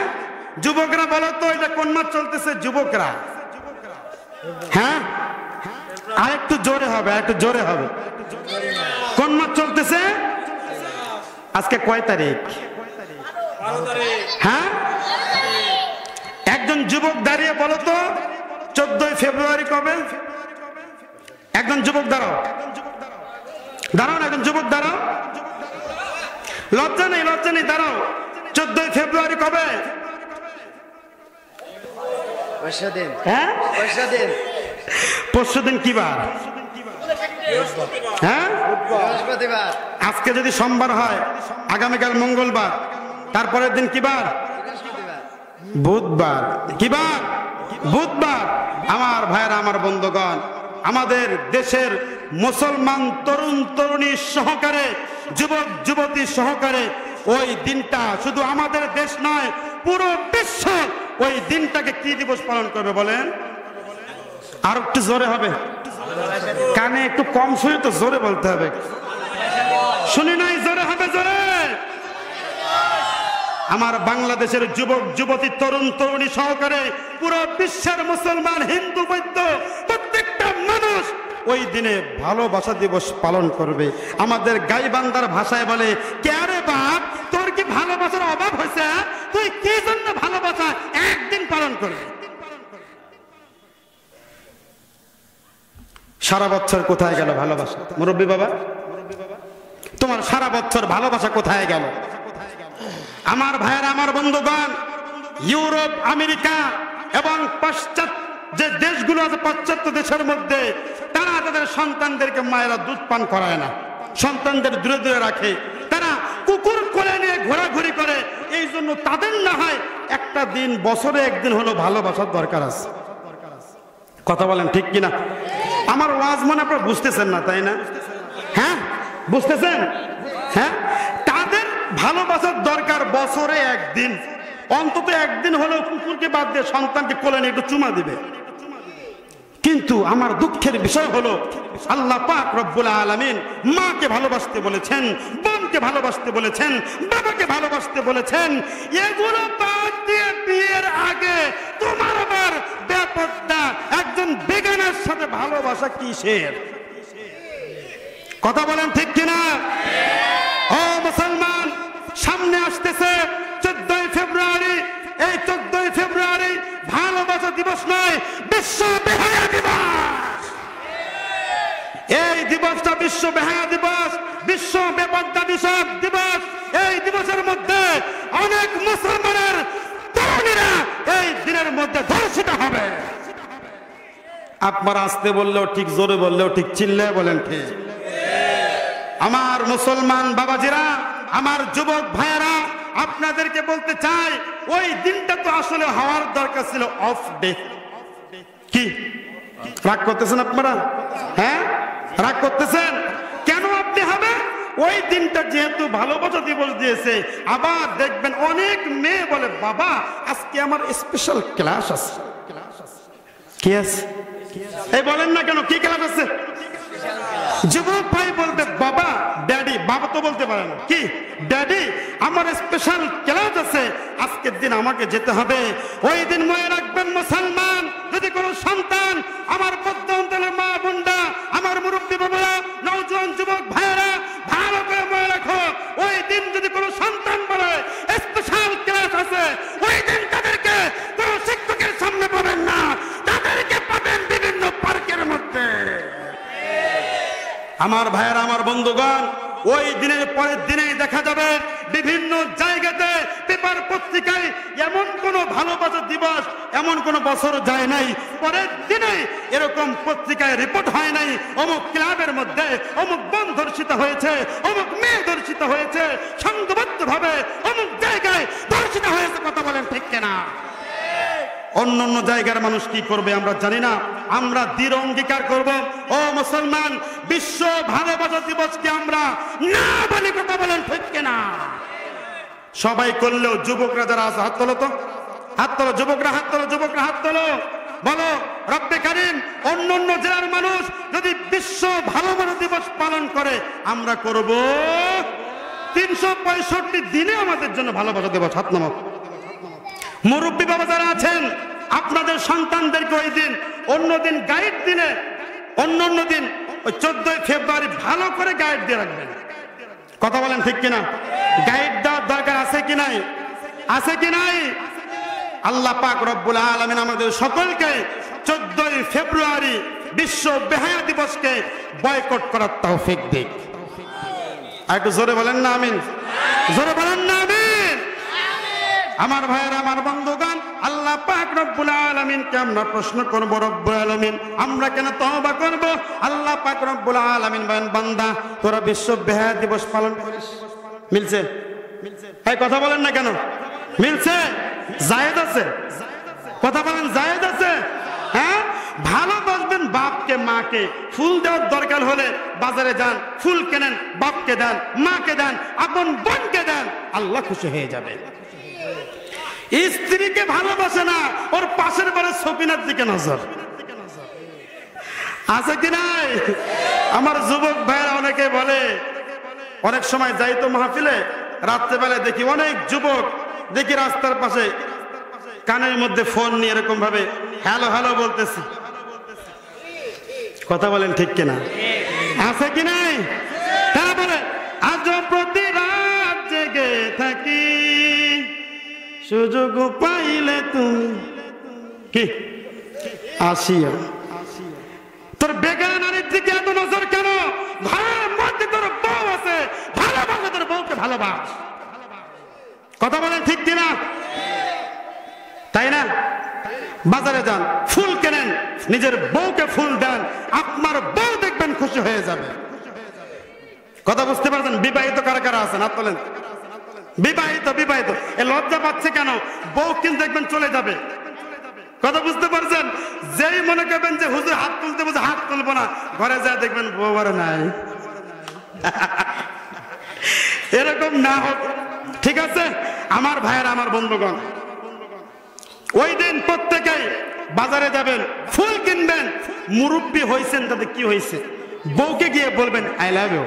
Speaker 1: যুবকরা বলো তো এটা কোন মাস চলতেছে? যুবকরা হ্যাঁ আর একটু জোরে হবে, একটু জোরে হবে। কোন মাস চলতেছে? আজকে কয় তারিখ? হ্যাঁ একজন যুবক দাঁড়িয়ে বলো তো 14ই ফেব্রুয়ারি কবে? একজন যুবক দাঁড়াও, দাঁড়াও না, একজন যুবক দাঁড়াও, লজ্জা নেই, লজ্জা নেই, দাঁড়াও। 14ই ফেব্রুয়ারি কবে? হ্যাঁ পরশু দিন কি বার? হ্যাঁ আজকে যদি সোমবার হয়, আগামীকাল মঙ্গলবার, তারপরের দিন কি বার? বুধবার। কি বার? বুধবার। আমার ভাইরা, আমার বন্ধুগণ, আমাদের দেশের মুসলমান তরুণ তরুণী সহকারে, যুবক যুবতী সহকারে ওই দিনটা শুধু আমাদের দেশ নয়, পুরো বিশ্ব ওই দিনটাকে কি দিবস পালন করবে বলেন? আর একটু জোরে হবে, কানে একটু কম শুনে তো জোরে বলতে হবে। শুনি নাই, জোরে হবে, জোরে। আমার বাংলাদেশের যুবক যুবতী তরুণ তরুণী সহকারে পুরো বিশ্বের মুসলমান, হিন্দু, বৌদ্ধ প্রত্যেকটা মানুষ ওই দিনে ভালোবাসা দিবস পালন করবে। আমাদের গাইবান্ধার ভাষায় বলে, কে রে বাপ তোর কি ভালোবাসার অভাব হয়েছে? তুই কি জন্য ভালোবাসা একদিন পালন করবি? সারা বছর কোথায় গেল ভালোবাসা? মুরব্বী বাবা, তোমার সারা বছর ভালোবাসা কোথায় গেল? আমার ভাইয়েরা, আমার বন্ধুগণ, ইউরোপ, আমেরিকা এবং পাশ্চাত্য যে দেশগুলো আছে, পাশ্চাত্য দেশের মধ্যে তারা তাদের সন্তানদেরকে মায়েরা দুধ পান করায় না, সন্তানদের দূরে দূরে রাখে, তারা কুকুর কোলে নিয়ে ঘোরাঘুরি করে। এই জন্য তাদের না হয় একটা দিন, বছরে একদিন হলো ভালোবাসার দরকার আছে। কথা বলেন ঠিক কিনা? আমার ওয়াজ মনে আপনারা বুঝতেছেন না, তাই না? হ্যাঁ বুঝতেছেন? হ্যাঁ তাদের ভালোবাসার দরকার বছরে একদিন, অন্তত একদিন হলেও কুকুরকে বাদ দিয়ে সন্তানকে কোলে নিয়ে একটু চুমা দিবে। কিন্তু আমার দুঃখের বিষয় হলো, আল্লাহ পাক রব্বুল আলামিন মাকে ভালোবাসতে বলেছেন, বোনকে ভালোবাসতে বলেছেন, বাবাকে ভালোবাসতে বলেছেন। এগুলো বাদ দিয়ে বিয়ের আগে তোমার আবার বেপরদা একজন বেগানার সাথে ভালোবাসা কিসের? কথা বলেন ঠিক কিনা? ও মুসলমান, সামনে আসতেছে 14ই ফেব্রুয়ারি। এই 14ই ফেব্রুয়ারি ভালোবাসা দিবস নয়, বিশ্ব বেহায়া দিবস। এই দিবসটা বিশ্ব বেহায়া দিবস, বিশ্ব বেপরদা দিবস। এই দিবসের মধ্যে অনেক মুসলমানের তরুণীরা এই দিনের মধ্যে ধর্ষিত হবে। আপনারা আসতে বললেও ঠিক, জোরে বললেও ঠিক, চিল্লায় বলেন ঠিক। আমার মুসলমান বাবাজিরা, আমার যুবক ভাইয়েরা, আপনাদেরকে বলতে চাই, ওই দিনটা তো আসলে হওয়ার দরকার ছিল অফ ডে। কি রাগ করতেছেন আপনারা? হ্যাঁ রাগ করতেছেন কেন? আপনি হবে ওই দিনটা যেহেতু ভালোবাসা দিবস দিয়েছে, আবার দেখবেন অনেক মেয়ে বলে, বাবা আজকে আমার স্পেশাল ক্লাস আছে। কি আছে? এই বলেন না কেন, কি ক্লাস আছে? যুবক ভাই বলবে, বাবা ড্যাডি, বাবা তো বলতে পারে না কি, ড্যাডি আমার স্পেশাল ক্লাস আছে, আজকের দিন আমাকে যেতে হবে। ওই দিন মনে রাখবেন মুসলমান, যদি কোনো সন্তান, আমার পদ্মান্তরের মা বোনরা, আমার মুরব্বী বাবারা, নওজোয়ান যুবক ভাইয়েরা, ভালো করে মনে রাখো, ওই দিন যদি কোনো সন্তান বলে স্পেশাল ক্লাস আছে, ওই দিন তাদেরকে কোনো শিক্ষকের সামনে পাবেন না, তাদেরকে পাবেন বিভিন্ন পার্কের মধ্যে। আমার ভাইয়েরা, আমার বন্ধুগণ, ওই দিনের পরের দিনেই দেখা যাবে বিভিন্ন জায়গাতে পেপার পত্রিকায় এমন কোন ভালোবাসা দিবস এমন কোন বছর যায় নাই, পরের দিনে এরকম পত্রিকায় রিপোর্ট হয় নাই অমুক ক্লাবের মধ্যে অমুক বোন ধর্ষিত হয়েছে, অমুক মেয়ে ধর্ষিত হয়েছে, সংঘবদ্ধ ভাবে অমুক জায়গায় ধর্ষিত হয়েছে। কথা বলেন ঠিক কিনা? অন্য অন্য জায়গার মানুষ কি করবে আমরা জানি না, আমরা দৃঢ় অঙ্গীকার করব, ও মুসলমান, বিশ্ব ভালোবাসা দিবসকে আমরা না বলি। কথা বলেন ঠিক কিনা? সবাই করলেও যুবকরা যারা আছে হাত তোলো তো, হাত তোলো, যুবকরা হাত তোলো, যুবকরা হাত তোলো, বলো রব্বে কারিম অন্য অন্য জেলার মানুষ যদি বিশ্ব ভালোবাসা দিবস পালন করে, আমরা করব 365 দিনে আমাদের জন্য ভালোবাসা দিবস। হাত নামাও। মুরব্বী বাবা যারা আছেন, আপনাদের সন্তানদেরকে ওই দিন, অন্যদিন গাইড দিনে, অন্য দিন 14 ফেব্রুয়ারি ভালো করে গাইড দিয়ে রাখবেন। কথা বলেন ঠিক কিনা? গাইড দেওয়ার দরকার আছে কি নাই? আছে কি নাই? আল্লাহ পাক রব্বুল আলামিন আমাদের সকলকে 14 ফেব্রুয়ারি বিশ্ব বেহায়া দিবসকে বয়কট করার তৌফিক দিক। একটু জোরে বলেন না আমিন, জোরে বলেন না আমিন। আমার ভাইয়েরা, আমার বন্ধুগণ, আল্লাহ পাক রব্বুল আলামিনকে আমরা প্রশ্ন করব, রব্বুল আলামিন আমরা কেন তওবা করব? আল্লাহ পাক রব্বুল আলামিন বলেন, বান্দা তোরা বিশ্ব বেহায়া দিবস পালন করিস। মিলছে? এই কথা বলেন না কেন? মিলছে? জায়েজ আছে? কথা বলেন, জায়েজ আছে? হ্যাঁ, ভালোবাসবেন বাপকে মাকে, ফুল দেওয়ার দরকার হলে বাজারে যান, ফুল কেনেন, বাপকে দেন, মাকে দেন, আপন বোনকে দেন, আল্লাহ খুশি হয়ে যাবে। স্ত্রীকে ভালোবাসে না, ওর পাশের বাড়ির সকিনার দিকে নজর আছে কি নাই? আমার যুবক ভাইরা অনেকে বলে, অনেক সময় যাই তো মাহফিলে, রাত্রেবেলায় দেখি অনেক যুবক, দেখি রাস্তার পাশে কানের মধ্যে ফোন নিয়ে এরকম ভাবে হ্যালো হ্যালো বলতেছে। কথা বলেন ঠিক কিনা? আছে কি নাই? তারপরে আজ প্রতি রাত জেগে থাকি, সুযোগ পাইলে তুমি কি আসিয়া। তোর বেগানা নারীর দিকে এত নজর কেন? ঘরের মধ্যে তোর বউ আছে, ভালোবাসে তোর বউকে ভালোবাস। কথা বলেন ঠিক কিনা? তাই না? বাজারে যান, ফুল কেনেন, নিজের বউকে ফুল দেন, আপনার বউ দেখবেন খুশি হয়ে যাবে। কথা বুঝতে পারছেন? বিবাহিত কারা কারা আছেন হাত তোলেন। বিবাহিত, বিবাহিত এ লজ্জা পাচ্ছে কেন? বউ কিন্তু দেখবেন চলে যাবে। কথা বুঝতে পারছেন? যেই মনে করবেন যে হুজুর হাত তুলতে বলছে, হাত তুলবো না, ঘরে যা দেখবেন বউ আর নাই। এরকম না হোক, ঠিক আছে? আমার ভাইয়েরা, আমার বন্ধুগণ, ওই দিন প্রত্যেকেই বাজারে যাবেন, ফুল কিনবেন। মুরব্বী হয়েছেন, তাতে কি হয়েছে? বউকে গিয়ে বলবেন আই লাভ ইউ।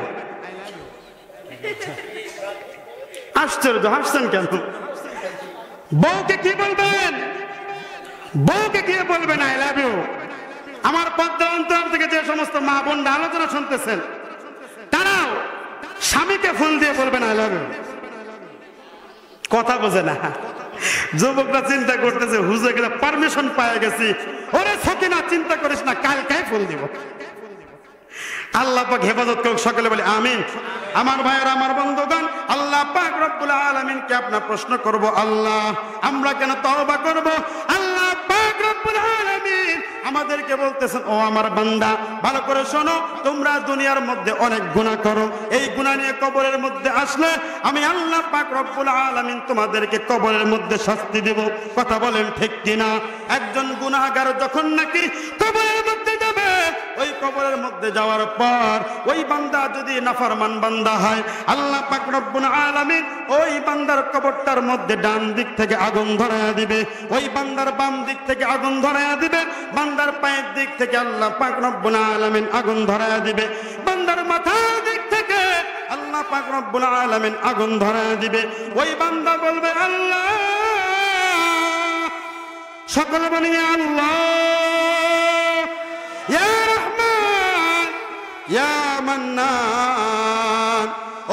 Speaker 1: আশ্চর্য, হাসছেন কেন? বউকে কি বলবেন? বউকে গিয়ে বলবেন আই লাভ ইউ। আমার পদ্মা অন্তর থেকে যে সমস্ত মা বোনরা আলোচনা শুনতেছেন, তারাও স্বামীকে ফুল দিয়ে বলবেন আই লাভ ইউ। কথা বোঝে না। যুবকরা চিন্তা করতেছে হুজুর কিনা পারমিশন পায়ে গেছি। ওরে সকিনা, চিন্তা করিস না, কালকেই ফুল দিব। আল্লাহ পাক হেফাজত করুক, সকলে বলে আমিন। আমার ভাইয়েরা, আমার বন্ধুগণ, আল্লাহ পাক রব্বুল আলামিনকে আপনার প্রশ্ন করব, আল্লাহ আমরা কেন তওবা করব? আল্লাহ পাক রব্বুল আলামিন আমাদেরকে বলতেছেন, ও আমার বান্দা ভালো করে শোনো, তোমরা দুনিয়ার মধ্যে অনেক গুনাহ করো, এই গুনাহ নিয়ে কবরের মধ্যে আসলে আমি আল্লাহ পাক রব্বুল আলামিন তোমাদেরকে কবরের মধ্যে শাস্তি দেব। কথা বলেন ঠিক কিনা? একজন গুনাহগার যখন নাকি কবরের মধ্যে যাবে, ওই কবরের মধ্যে যাওয়ার পর ওই বান্দা যদি নাফরমান বান্দা হয়, আল্লাহ পাক রব্বুল আলামিন ওই বান্দার কবরটার মধ্যে ডান দিক থেকে আগুন ধরায়া দিবে, ওই বান্দার বাম দিক থেকে আগুন ধরায়া দিবে, বান্দার পায়ের দিক থেকে আল্লাহ পাক রব্বুল আলামিন আগুন ধরায়া দিবে, বান্দার মাথার দিক থেকে আল্লাহ আল্লাহ পাক রব্বুল আলামিন আগুন ধরায় দিবে। ওই বান্দা বলবে আল্লাহ, সকলে বলি আল্লাহ, ইয়া রহমান ইয়া মান্নান।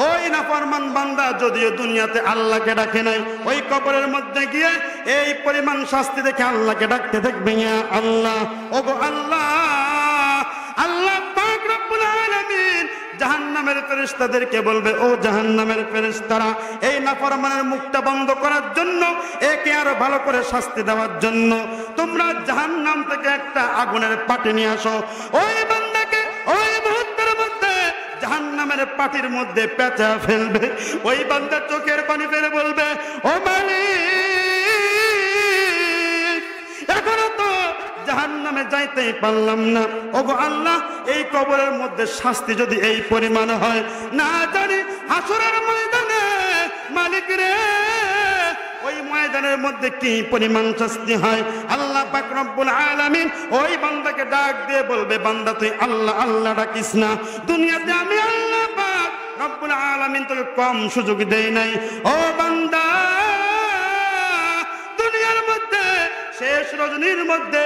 Speaker 1: ওই নাফরমান বান্দা যদিও দুনিয়াতে আল্লাহকে ডাকে নাই, ওই কবরের মধ্যে গিয়ে এই পরিমাণ শাস্তি দেখে আল্লাহকে ডাকতে থাকবে, ইয়া আল্লাহ, ওগো আল্লাহ। আল্লাহ পাক রব্বুল আলামিন জাহান্নামের ফেরেশতাদেরকে বলবে, ও জাহান্নামের ফেরেশতারা, এই নাফরমানের মুখটা বন্ধ করার জন্য, একে আরো ভালো করে শাস্তি দেওয়ার জন্য তোমরা জাহান্নাম থেকে একটা আগুনের পাটি নিয়ে আসো। ওই বান্দাকে ওই মুহূর্তের মধ্যে জাহান্নামের পাটির মধ্যে পেঁচা ফেলবে। ওই বান্দা চোখের পানি ফেলে বলবে, ও মালিক, এখনো তো জাহান্নামে যাইতেই পারলাম না। ওগো আল্লাহ, এই কবরের মধ্যে শাস্তি যদি এই পরিমাণ হয়, না জানি হাসরের ময়দানে মালিক রে, ওই ময়দানের মধ্যে কি পরিমাণ শাস্তি হয়। আল্লাহ পাক রব্বুল আলামিন ওই বান্দাকে ডাক দিয়ে বলবে, বান্দা তুই আল্লাহ আল্লাহ ডাকিস না। দুনিয়াতে আমি আল্লাহ পাক রব্বুল আলামিন তোকে কম সুযোগ দেই নাই। ও বান্দা, দুনিয়ার মধ্যে শেষ রজনীর মধ্যে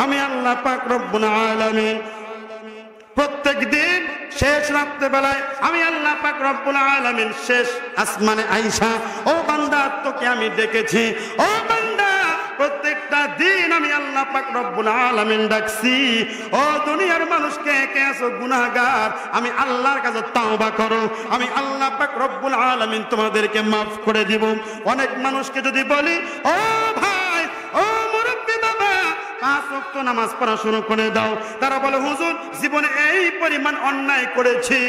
Speaker 1: আমি আল্লাহ পাক রব্বুল আলামিন প্রত্যেক দিন শেষ রাত্রে বেলায় আমি আল্লাহ পাক রব্বুল আলামিন শেষ আসমানে আইসা, ও বান্দা তোকে আমি ডেকেছি। ও বান্দা, প্রত্যেকটা দিন আমি আল্লাহ পাক রব্বুল আলামিন ডাকছি। ও দুনিয়ার মানুষকে কে আছো গুনাহগার, আমি আল্লাহর কাছে তাওবা করো, আমি আল্লাহ পাক রব্বুল আলামিন তোমাদেরকে মাফ করে দিব। অনেক মানুষকে যদি বলি, ও ভাই, ও মুরব্বি বাবা, 5 ওয়াক্ত নামাজ পড়া শুরু করে দাও, তারা বলে হুজুর জীবনে এই পরিমাণ অন্যায় করেছি,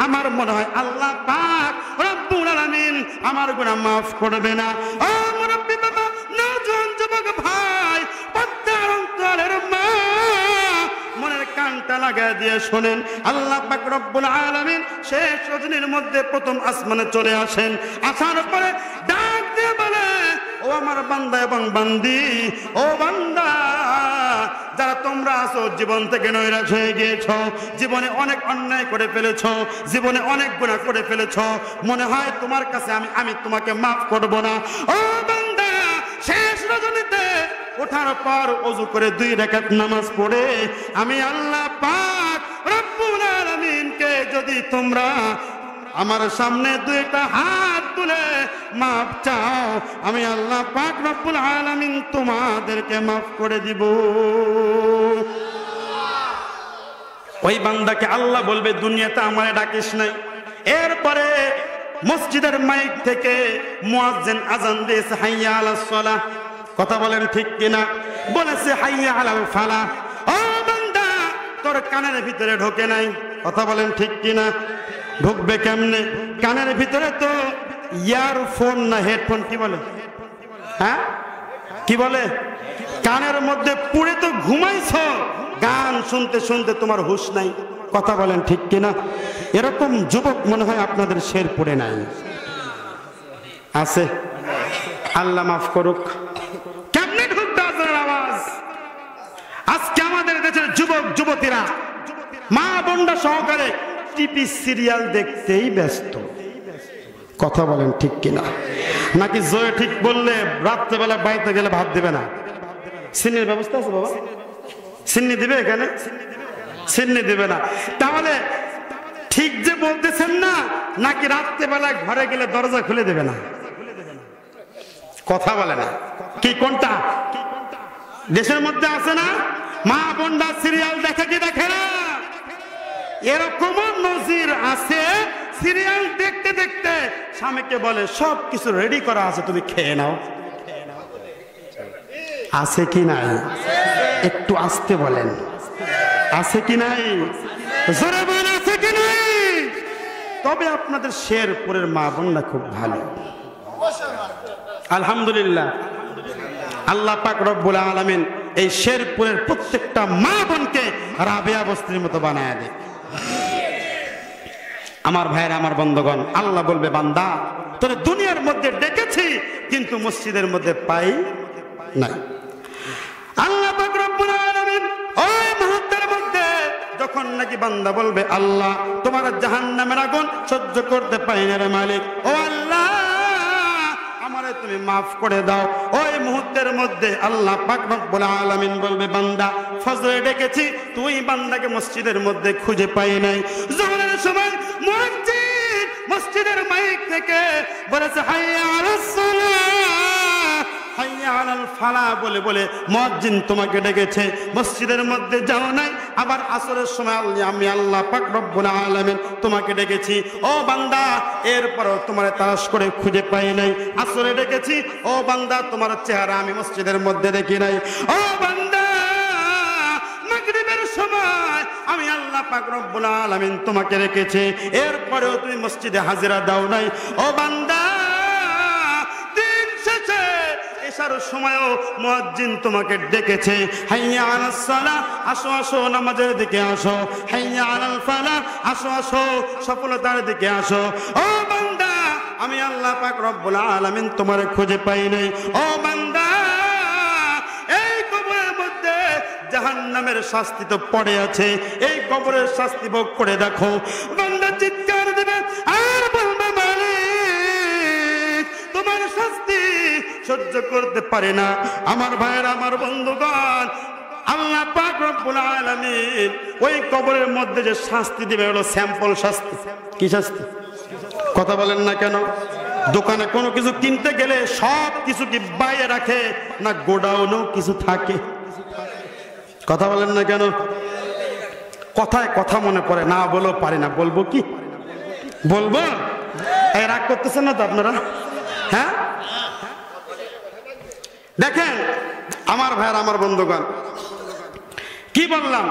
Speaker 1: আমার মনে হয় আল্লাহ পাক রব্বুল আলামিন আমার গুনাহ মাফ করবে না। ও মুরব্বি বাবা, নওজোয়ান যুবক ভাই, পদ্মার অন্তরের মা, মনের কানটা লাগায় দিয়ে শোনেন, আল্লাহ পাক রব্বুল আলামিন শেষ রজনীর মধ্যে প্রথম আসমানে চলে আসেন। আসার পরে ডাক দিয়ে বলে, ও আমার বান্দা এবং বান্দি, ও বান্দা, যারা তোমরা আছো জীবন থেকে নৈরাশ হয়ে গিয়েছ, জীবনে অনেক অন্যায় করে ফেলেছ, জীবনে অনেক গুনাহ করে ফেলেছ, মনে হয় তোমার কাছে আমি তোমাকে মাফ করব না। ও বান্দা, শেষ রজনীতে ওঠার পর ওযু করে 2 রাকাত নামাজ পড়ে আমি আল্লাহ পাক রব্বুল আলামিনকে যদি তোমরা আমার সামনে 2টা হাত তুলে মাফ চাও, আমি আল্লাহ পাক রব্বুল আলামিন তোমাদেরকে মাফ করে দিব। ওই বান্দাকে আল্লাহ বলবে, দুনিয়াতে আমারে ডাকিস নাই। এরপরে মসজিদের মাইক থেকে মুয়াজ্জিন আজান দিয়েছে, হাইয়া আলাস সালাহ। কথা বলেন ঠিক কিনা? বলেছে হাইয়া আলাল ফালাহ। ও বান্দা, তোর কানের ভিতরে ঢোকে নাই। কথা বলেন ঠিক কিনা? ঢুকবে কেমনে? কানের ভিতরে তো ইয়ারফোন না হেডফোন, কি বলে, হ্যাঁ কি বলে, কানের মধ্যে পুড়ে তো ঘুমাইছো, গান শুনতে শুনতে তোমার হুঁশ নাই। কথা বলেন ঠিক কিনা? এরকম যুবক মনে হয় আপনাদের শেরপুরে নাই, আছে? আল্লাহ মাফ করুক। কেমনে ঢুকবে আজানের আওয়াজ? আজকে আমাদের দেশের যুবক যুবতীরা মা বোনরা সহকারে টিভি সিরিয়াল দেখতেই ব্যস্ত। কথা বলেন ঠিক কিনা? নাকি জয় ঠিক বললে রাত্রেবেলা বাড়িতে গেলে ভাত দেবে না? সিন্নির ব্যবস্থা আছে বাবা? সিন্নি দিবে এখানে? সিন্নি দিবে না। তাহলে ঠিক যে বলতেছেন না, নাকি রাত্রেবেলা ঘরে গেলে দরজা খুলে দেবে না? কথা বলে না কি? কোনটা? দেশের মধ্যে আছে না মা বোনরা সিরিয়াল দেখে কি দেখে না? এরকম নজির আছে, সিরিয়াল দেখতে দেখতে স্বামীকে বলে সব কিছু রেডি করা আছে, তুমি খেয়ে নাও। আছে কি নাই? একটু আসতে বলেন, আছে কি নাই? জোরে বলেন, আছে কি নাই? তবে আপনাদের শেরপুরের মা বোনরা খুব ভালো, আলহামদুলিল্লাহ। আল্লাহ পাক রব্বুল আলামিন এই শেরপুরের প্রত্যেকটা মা বোনকে রাবেয়া বস্তির মতো বানায় দেয়। আমার ভাইরা, আমার বন্ধুগণ, আল্লাহ বলবে, বান্দা তোরে দুনিয়ার মধ্যে ডেকেছি কিন্তু মসজিদের মধ্যে পাই নাই। আল্লাহ পাক রব্বুল আলামিন ওই মুহূর্তের মধ্যে তখন নাকি বান্দা বলবে আল্লাহ তোমার জাহান্নামের আগুন সহ্য করতে পারি না রে মালিক, ও আল্লাহ আমারে তুমি মাফ করে দাও। ওই মুহূর্তের মধ্যে আল্লাহ পাক রব্বুল আলামিন বলবে বান্দা ফজরে ডেকেছি, তুই বান্দাকে মসজিদের মধ্যে খুঁজে পাই নাই। যোহরের সময় মসজিদের মাইক থেকে বলেছে হাইয়া আলাস সালাহ, হাইয়া আলাল ফালাহ বলে বলে মুয়াজ্জিন তোমাকে ডেকেছে, মসজিদের মধ্যে যাও নাই। আবার আসরের সময় আমি আল্লাহ পাক রব্বুল আলামিন তোমাকে ডেকেছি, ও বান্দা এরপরও তোমার তালাশ করে খুঁজে পাই নাই। আসরে ডেকেছি, ও বান্দা তোমার চেহারা আমি মসজিদের মধ্যে দেখি নাই। ও বান্দা মাগরিবের সময় আমি আল্লাহ পাক রব্বুল আলামিন তোমাকে রেখেছে, এরপরেও তুমি মসজিদে হাজিরা দাও নাই। ও বান্দা দিন শেষে এশার সময়ও মুয়াজ্জিন তোমাকে ডেকেছে, হাইয়া আলাস সালাহ, আসো আসো নামাজের দিকে আসো, হাইয়া আলাল ফালাহ, আসো আসো সফলতার দিকে আসো। ও বান্দা আমি আল্লাহ পাক রব্বুল আলামিন তোমার খুঁজে পাই নাই। ও বান্দা এই কবরের মধ্যে জাহান্নামের শাস্তি তো পড়ে আছে, এই কবরের শাস্তি ভোগ করে দেখো। বান্দা চিৎকার দেবে আর বলবে মালিক তোমার শাস্তি সহ্য করতে পারে না। আমার ভাইয়ের আমার বন্ধুগণ, আল্লাহ পাক রব্বুল আলামিন ওই কবরের মধ্যে যে শাস্তি দিবে হলো স্যাম্পল শাস্তি। কি শাস্তি? কথা বলেন না কেন? দোকানে কোনো কিছু কিনতে গেলে সব কিছু কি বাইরে রাখে না গোডাউনেও কিছু থাকে? কথা বলেন না কেন? কথায় কথা মনে পড়ে না, বলেও পারি না, বলবো কি বলবো? এই রাগ করতেছেন না তো আপনারা? হ্যাঁ দেখেন আমার ভাইয়ের আমার বন্ধুগণ, কি বললাম?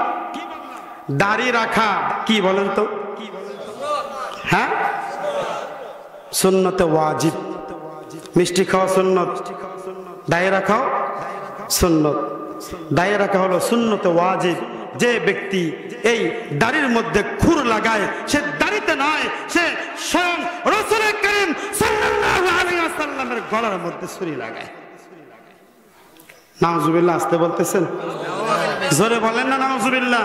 Speaker 1: দাড়ি রাখা কি বলেন তো? হ্যাঁ সুন্নতে ওয়াজিব। মিষ্টি খাওয়া সুন্নত, দাড়ি রাখাও সুন্নত। দাড়ি রাখা হলো সুন্নতে ওয়াজিব। যে ব্যক্তি এই দাড়ির মধ্যে খুর লাগায় সে দাড়িতে নয়, সে স্বয়ং রাসূল করিম সাল্লাল্লাহু আলাইহি ওয়াসাল্লামের গলার মধ্যে ছুরি লাগায়। নাউজুবিল্লাহ। আসতে বলতেছেন? জোরে বলেন না নাউজুবিল্লাহ।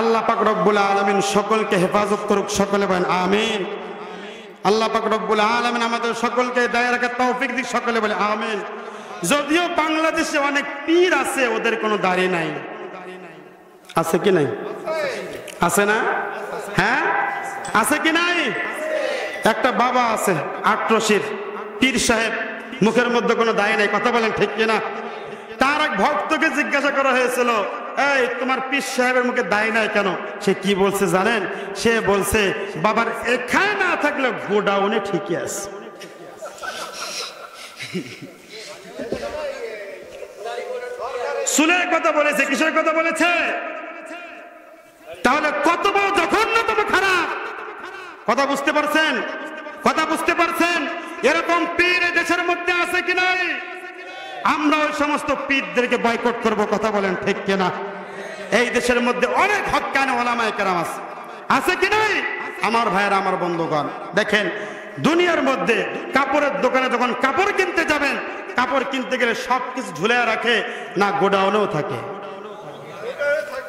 Speaker 1: আল্লাহ পাক রব্বুল আলামিন সকলকে হেফাজত করুক, সকলে বলেন আমিন। আল্লাহ পাক রব্বুল আলামিন আমাদের সকলকে দায় রাখার তৌফিক দিক, সকলে বলে আমিন। যদিও বাংলাদেশে অনেক পীর আছে, ওদের কোনো দাড়ি নাই। আছে কি নাই? আছে না? হ্যাঁ আছে কি নাই? একটা বাবা আছে আটরশির পীর সাহেব, মুখের মধ্যে কোনো দাড়ি নাই। কথা বলেন ঠিক কিনা? তার এক ভক্তকে জিজ্ঞাসা করা হয়েছিল, এই তোমার পীর সাহেবের মুখে দাড়ি নাই কেন? সে কি বলছে জানেন? সে বলছে বাবার এখানে না থাকলে গোডাউনে ঠিকই আছে। চুলের কথা বলেছে, কিসের কথা বলেছে? তাহলে কত বড় জঘন্যতম খারাপ! কথা বুঝতে পারছেন? কথা বুঝতে পারছেন? এরকম পীর দেশের মধ্যে আছে কি নাই? আমরা ওই সমস্ত পীরদেরকে বয়কট করব। কথা বলেন ঠিক কিনা? এই দেশের মধ্যে অনেক হক্কানি ওলামায়ে কেরাম আছে, আছে কি নাই? আমার ভাইয়েরা আমার বন্ধুগণ, দেখেন দুনিয়ার মধ্যে কাপড়ের দোকানে যখন কাপড় কিনতে যাবেন, কাপড় কিনতে গেলে সবকিছু ঝুলে রাখে না গোডাউনেও থাকে?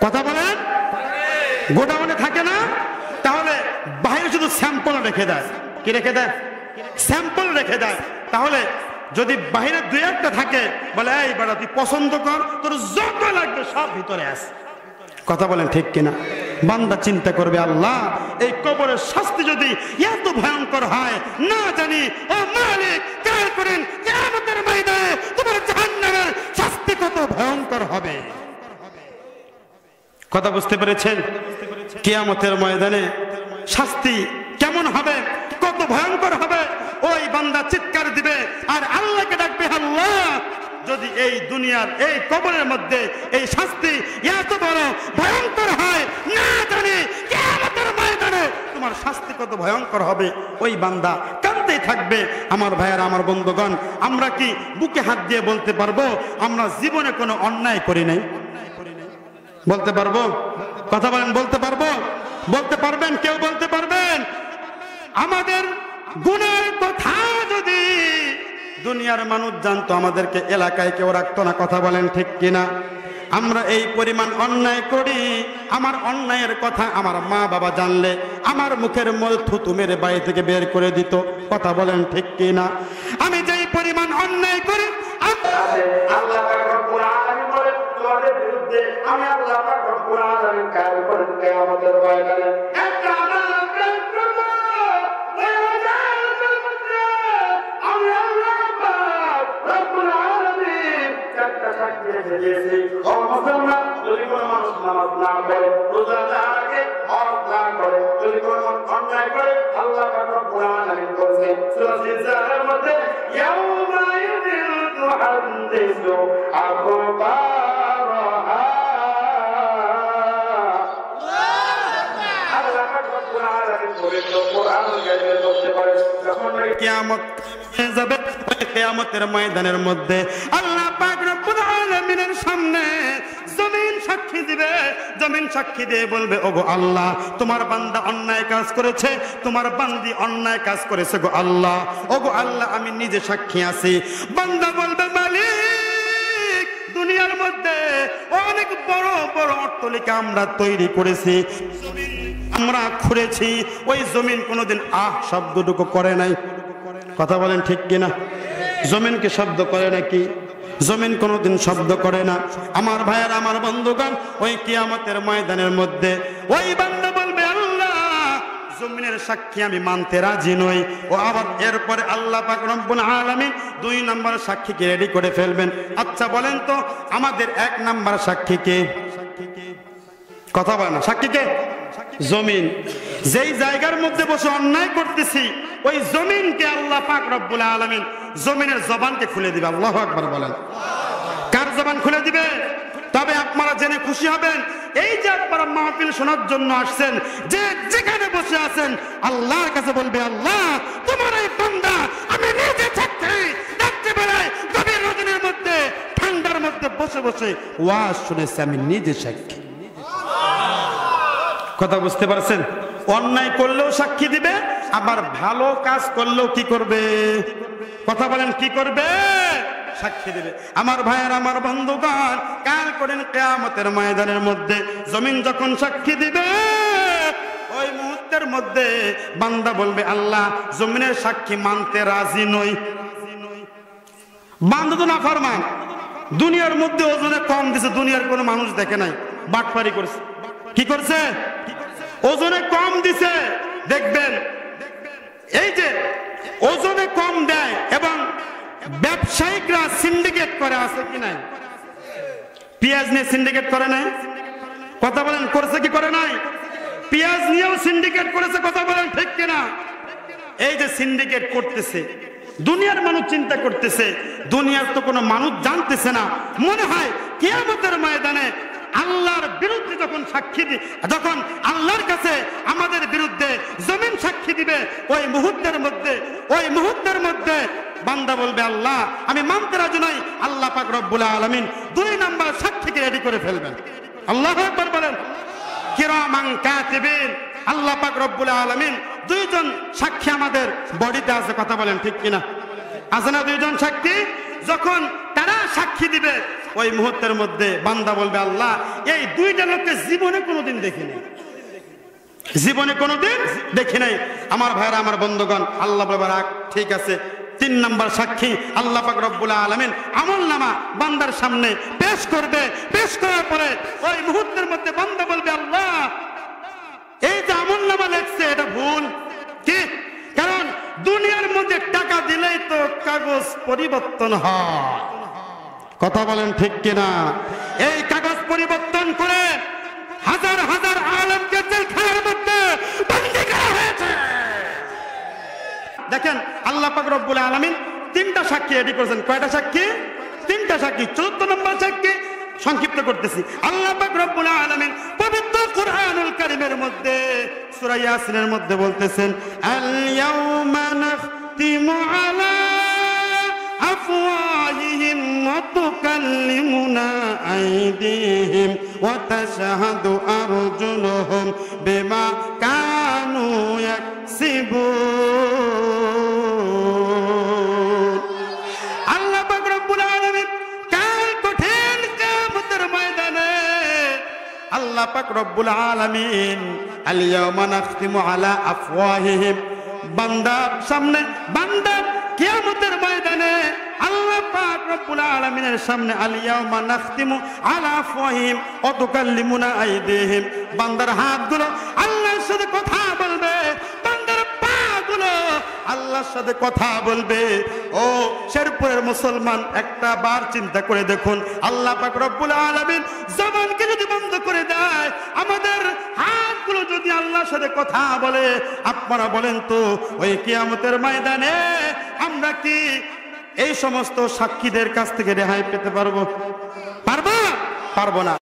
Speaker 1: কথা বলেন, গোডাউনে থাকে না? তাহলে বাইরে শুধু স্যাম্পল রেখে দেয়। কি রেখে দেয়? স্যাম্পল রেখে দেয়। তাহলে যদি বাইরে দুই একটা থাকে, বলে এই বেটা তুই পছন্দ কর, তোর যত লাগবে সব ভিতরে আছে। কথা বলেন ঠিক কিনা? বান্দা চিন্তা করবে, আল্লাহ এই কবরের শাস্তি যদি এত ভয়ঙ্কর হয়, না জানি ও মালিক কাল করেন কিয়ামতের ময়দানে তোমার জাহান্নামের শাস্তি কত ভয়ঙ্কর হবে। কথা বুঝতে পেরেছেন? কিয়ামতের ময়দানে শাস্তি কেমন হবে, কত ভয়ঙ্কর হবে। ওই বান্দা চিৎকার দিবে আর আল্লাহকে ডাকবে, আল্লাহ যদি এই দুনিয়ার এই কবরের মধ্যে এই শাস্তি এত বড় ভয়ঙ্কর হয়, না জানি কিয়ামতের ময়দানে তোমার শাস্তি কত ভয়ঙ্কর হবে। ওই বান্দা কাঁদতেই থাকবে। আমার ভাইয়েরা আমার বন্ধুগণ, আমরা কি বুকে হাত দিয়ে বলতে পারবো আমরা জীবনে কোনো অন্যায় করি নাই? বলতে পারবো? কথা বলেন, বলতে পারবো? বলতে পারবেন? কেউ বলতে পারবেন? আমাদের গুনার কথা যদি দুনিয়ার মানুষ জানতো, আমাদেরকে এলাকায় কেউ রাখতো না। কথা বলেন ঠিক কিনা? আমরা এই পরিমাণ অন্যায় করি, আমার অন্যায়ের কথা আমার মা বাবা জানলে আমার মুখের মধ্যে থুতু মেরে বাড়ি থেকে বের করে দিত। কথা বলেন ঠিক কি না? আমি যেই পরিমাণ অন্যায় করি, আল্লাহ পাক রব্বুল আলামিন বলেন তোমাদের বিরুদ্ধে আমি আল্লাহ পাক রব্বুল আলামিন কাল করেন কিয়ামতের ময়দানে একটা আদালত কায়েম করব। ওই আদালতের মধ্যে আমি আল্লাহ পাক রব্বুল আলামিন একটা সাক্ষী রেখে দিয়েছি। ও মুসলমান, যদি কোনো মানুষ নামাজ না পড়ে, রোজা না রাখে, হজ না করে, যদি কোনো মানুষ অন্যায় করে, আল্লাহ পাক রব্বুল আলামিন বলেছেন সূরা জিলজালের মধ্যে ইয়াউমা তুহাদ্দিসু আখবারাহা। আল্লাহ পাক রব্বুল আলামিন পবিত্র কোরআনুল কারীমে বলতে পারেন যখন কিয়ামত হয়ে যাবে, ওই কিয়ামতের ময়দানের মধ্যে আল্লাহ পাক রব্বুল আলামিনের সামনে জমিন সাক্ষী দিবে। জমিন সাক্ষী দিয়ে বলবে ওগো আল্লাহ, তোমার বান্দা অন্যায় কাজ করেছে, তোমার বান্দি অন্যায় কাজ করেছে গো আল্লাহ। ওগো আল্লাহ, আমি নিজে সাক্ষী আছি। বান্দা বলবে মালিক, দুনিয়ার মধ্যে অনেক বড় বড় অট্টালিকা আমরা তৈরি করেছি, আমরা খুঁড়েছি, ওই জমিন কোনোদিন আহ শব্দটুকু করে নাই। কথা বলেন ঠিক কিনা? জমিনকে শব্দ করে নাকি? জমিন কোনোদিন শব্দ করে না। আমার ভাইয়ের, আমার বন্ধুগণ, ওই কিয়ামতের ময়দানের মধ্যে ওই বান্দা বলবে আল্লাহ, জমিনের সাক্ষী আমি মানতে রাজি নই। ও আবার এরপরে আল্লাহ পাক রব্বুল আলামিন 2 নাম্বার সাক্ষীকে রেডি করে ফেলবেন। আচ্ছা বলেন তো, আমাদের 1 নাম্বার সাক্ষী কে? কথা বলে না, সাক্ষী কে? জমিন। যেই জায়গার মধ্যে বসে অন্যায় করতেছি, ওই জমিনকে আল্লাহ পাক রব্বুল আলামিন জমিনের জবানকে খুলে দিবে। আল্লাহু আকবার বলেন। কার জবান খুলে দিবে? তবে আপনারা জেনে খুশি হবেন, এই যে আপনারা মাহফিল শোনার জন্য আসছেন, যে যেখানে বসে আছেন, আল্লাহর কাছে বলবে আল্লাহ, তোমার এই বান্দা আমি নিজে থাকতে রাত্রে বেলায় গভীর রজনীর মধ্যে ঠান্ডার মধ্যে বসে বসে ওয়াজ শুনেছি, আমি নিজে সাক্ষী। কথা বুঝতে পারছেন? অন্যায় করলেও সাক্ষী দিবে, আবার ভালো কাজ করলেও কি করবে? কথা বলেন, কি করবে? সাক্ষী দিবে। আমার ভাইয়ের, আমার বন্ধুগণ, কাল করেন কিয়ামতের ময়দানের মধ্যে জমিন যখন সাক্ষী দিবে, ওই মুহূর্তের মধ্যে বান্দা বলবে আল্লাহ, জমিনের সাক্ষী মানতে রাজি নই। বান্দা তো নাফরমান, দুনিয়ার মধ্যে ওজনে কম দিছে, দুনিয়ার কোনো মানুষ দেখে নাই, বাটপারি করছে। কি করছে? ওজনে কম দিছে। দেখবেন এই যে ওজনে কম দেয় এবং ব্যবসায়িকরা সিন্ডিকেট করে, আছে কি নাই? পেঁয়াজ নিয়ে সিন্ডিকেট করে নাই? কথা বলেন, করছে কি করে নাই? পেঁয়াজ নিয়েও সিন্ডিকেট করেছে। কথা বলেন ঠিক কিনা? এই যে সিন্ডিকেট করতেছে, দুনিয়ার মানুষ চিন্তা করতেছে, দুনিয়ার তো কোনো মানুষ জানতেছে না। মনে হয় কিয়ামতের ময়দানে আল্লাহর বিরুদ্ধে যখন সাক্ষী দি, যখন আল্লাহর কাছে আমাদের বিরুদ্ধে জমিন সাক্ষী দিবে, ওই মুহূর্তের মধ্যে বান্দা বলবে আল্লাহ, আমি মানতে রাজি নই। আল্লাহ পাক রব্বুল আলামিন 2 নাম্বার সাক্ষীকে রেডি করে ফেলবেন। আল্লাহু আকবার বলেন। কিরামান কাতিবিন, আল্লাহ পাক রব্বুল আলামিন 2 জন সাক্ষী আমাদের বডিতে আছে। কথা বলেন ঠিক কিনা? আছে না 2 জন সাক্ষী? যখন তারা সাক্ষী দিবে, ওই মুহূর্তের মধ্যে বান্দা বলবে আল্লাহ, এই 2টা লোককে জীবনে কোনোদিন দেখিনি, জীবনে কোনোদিন দেখি নাই। আমার ভাইরা, আমার বন্ধুগণ, আল্লাহ বলবে ঠিক আছে। 3 নাম্বার সাক্ষী আল্লাহ পাক রব্বুল আলামিন আমলনামা বান্দার সামনে পেশ করবে। পেশ করার পরে ওই মুহূর্তের মধ্যে বান্দা বলবে আল্লাহ, এই যে আমলনামা লেখছে এটা ভুল। কি? কারণ দুনিয়ার মধ্যে টাকা দিলেই তো কাগজ পরিবর্তন হয়। কথা বলেন ঠিক কিনা? এই কাগজ পরিবর্তন করে হাজার হাজার আলেমকে জেলখানার মধ্যে বন্দী করা হয়েছে। দেখেন, আল্লাহ পাক রব্বুল আলামিন 3টা সাক্ষী রেডি করেছেন। কয়টা সাক্ষী? 3টা সাক্ষী। 14 নম্বর সাক্ষী সংক্ষিপ্ত করতেছি। আল্লাহ পাক রব্বুল আলামিন পবিত্র কুরআনুল কারীমের মধ্যে সূরা ইয়াসিনের মধ্যে বলতেছেন, আল ইয়াউমা নাখতিমু আলা আফওয়াহিহিম ওয়া তুকাল্লিমুনা আইদিহিম ওয়া তাশহাদু আরজুলুহুম বিমা কানু ইয়াকসিবুন। আল্লাহ পাক রব্বুল আলামিন কাল কঠিন কিয়ামতের ময়দানে আল্লাহ পাক রব্বুল আলামিন আল ইয়াওমা নাখতিমু আলা আফওয়াহিহিম, বান্দার সামনে, বান্দার কিয়ামতের ময়দানে আল্লাহ পাক রব্বুল আলামিনের সামনে আল ইয়াওমা নাখতিমু আলা আফওয়াহিহিম ওয়া তুকাল্লিমুনা আইদিহিম, বান্দার হাতগুলো আল্লাহর সাথে কথা বলবে, বান্দার পাগুলো আল্লাহর সাথে কথা বলবে। ও শেরপুরের মুসলমান, একটা বার চিন্তা করে দেখুন, আল্লাহ পাক রব্বুল আলামিন জবানকে যদি বন্ধ করে দেয়, আমাদের হাতগুলো যদি আল্লাহর সাথে কথা বলে, আপনারা বলেন তো ওই কিয়ামতের ময়দানে আমরা কি এই সমস্ত সাক্ষীদের কাছ থেকে রেহাই পেতে পারবো? পারবো না।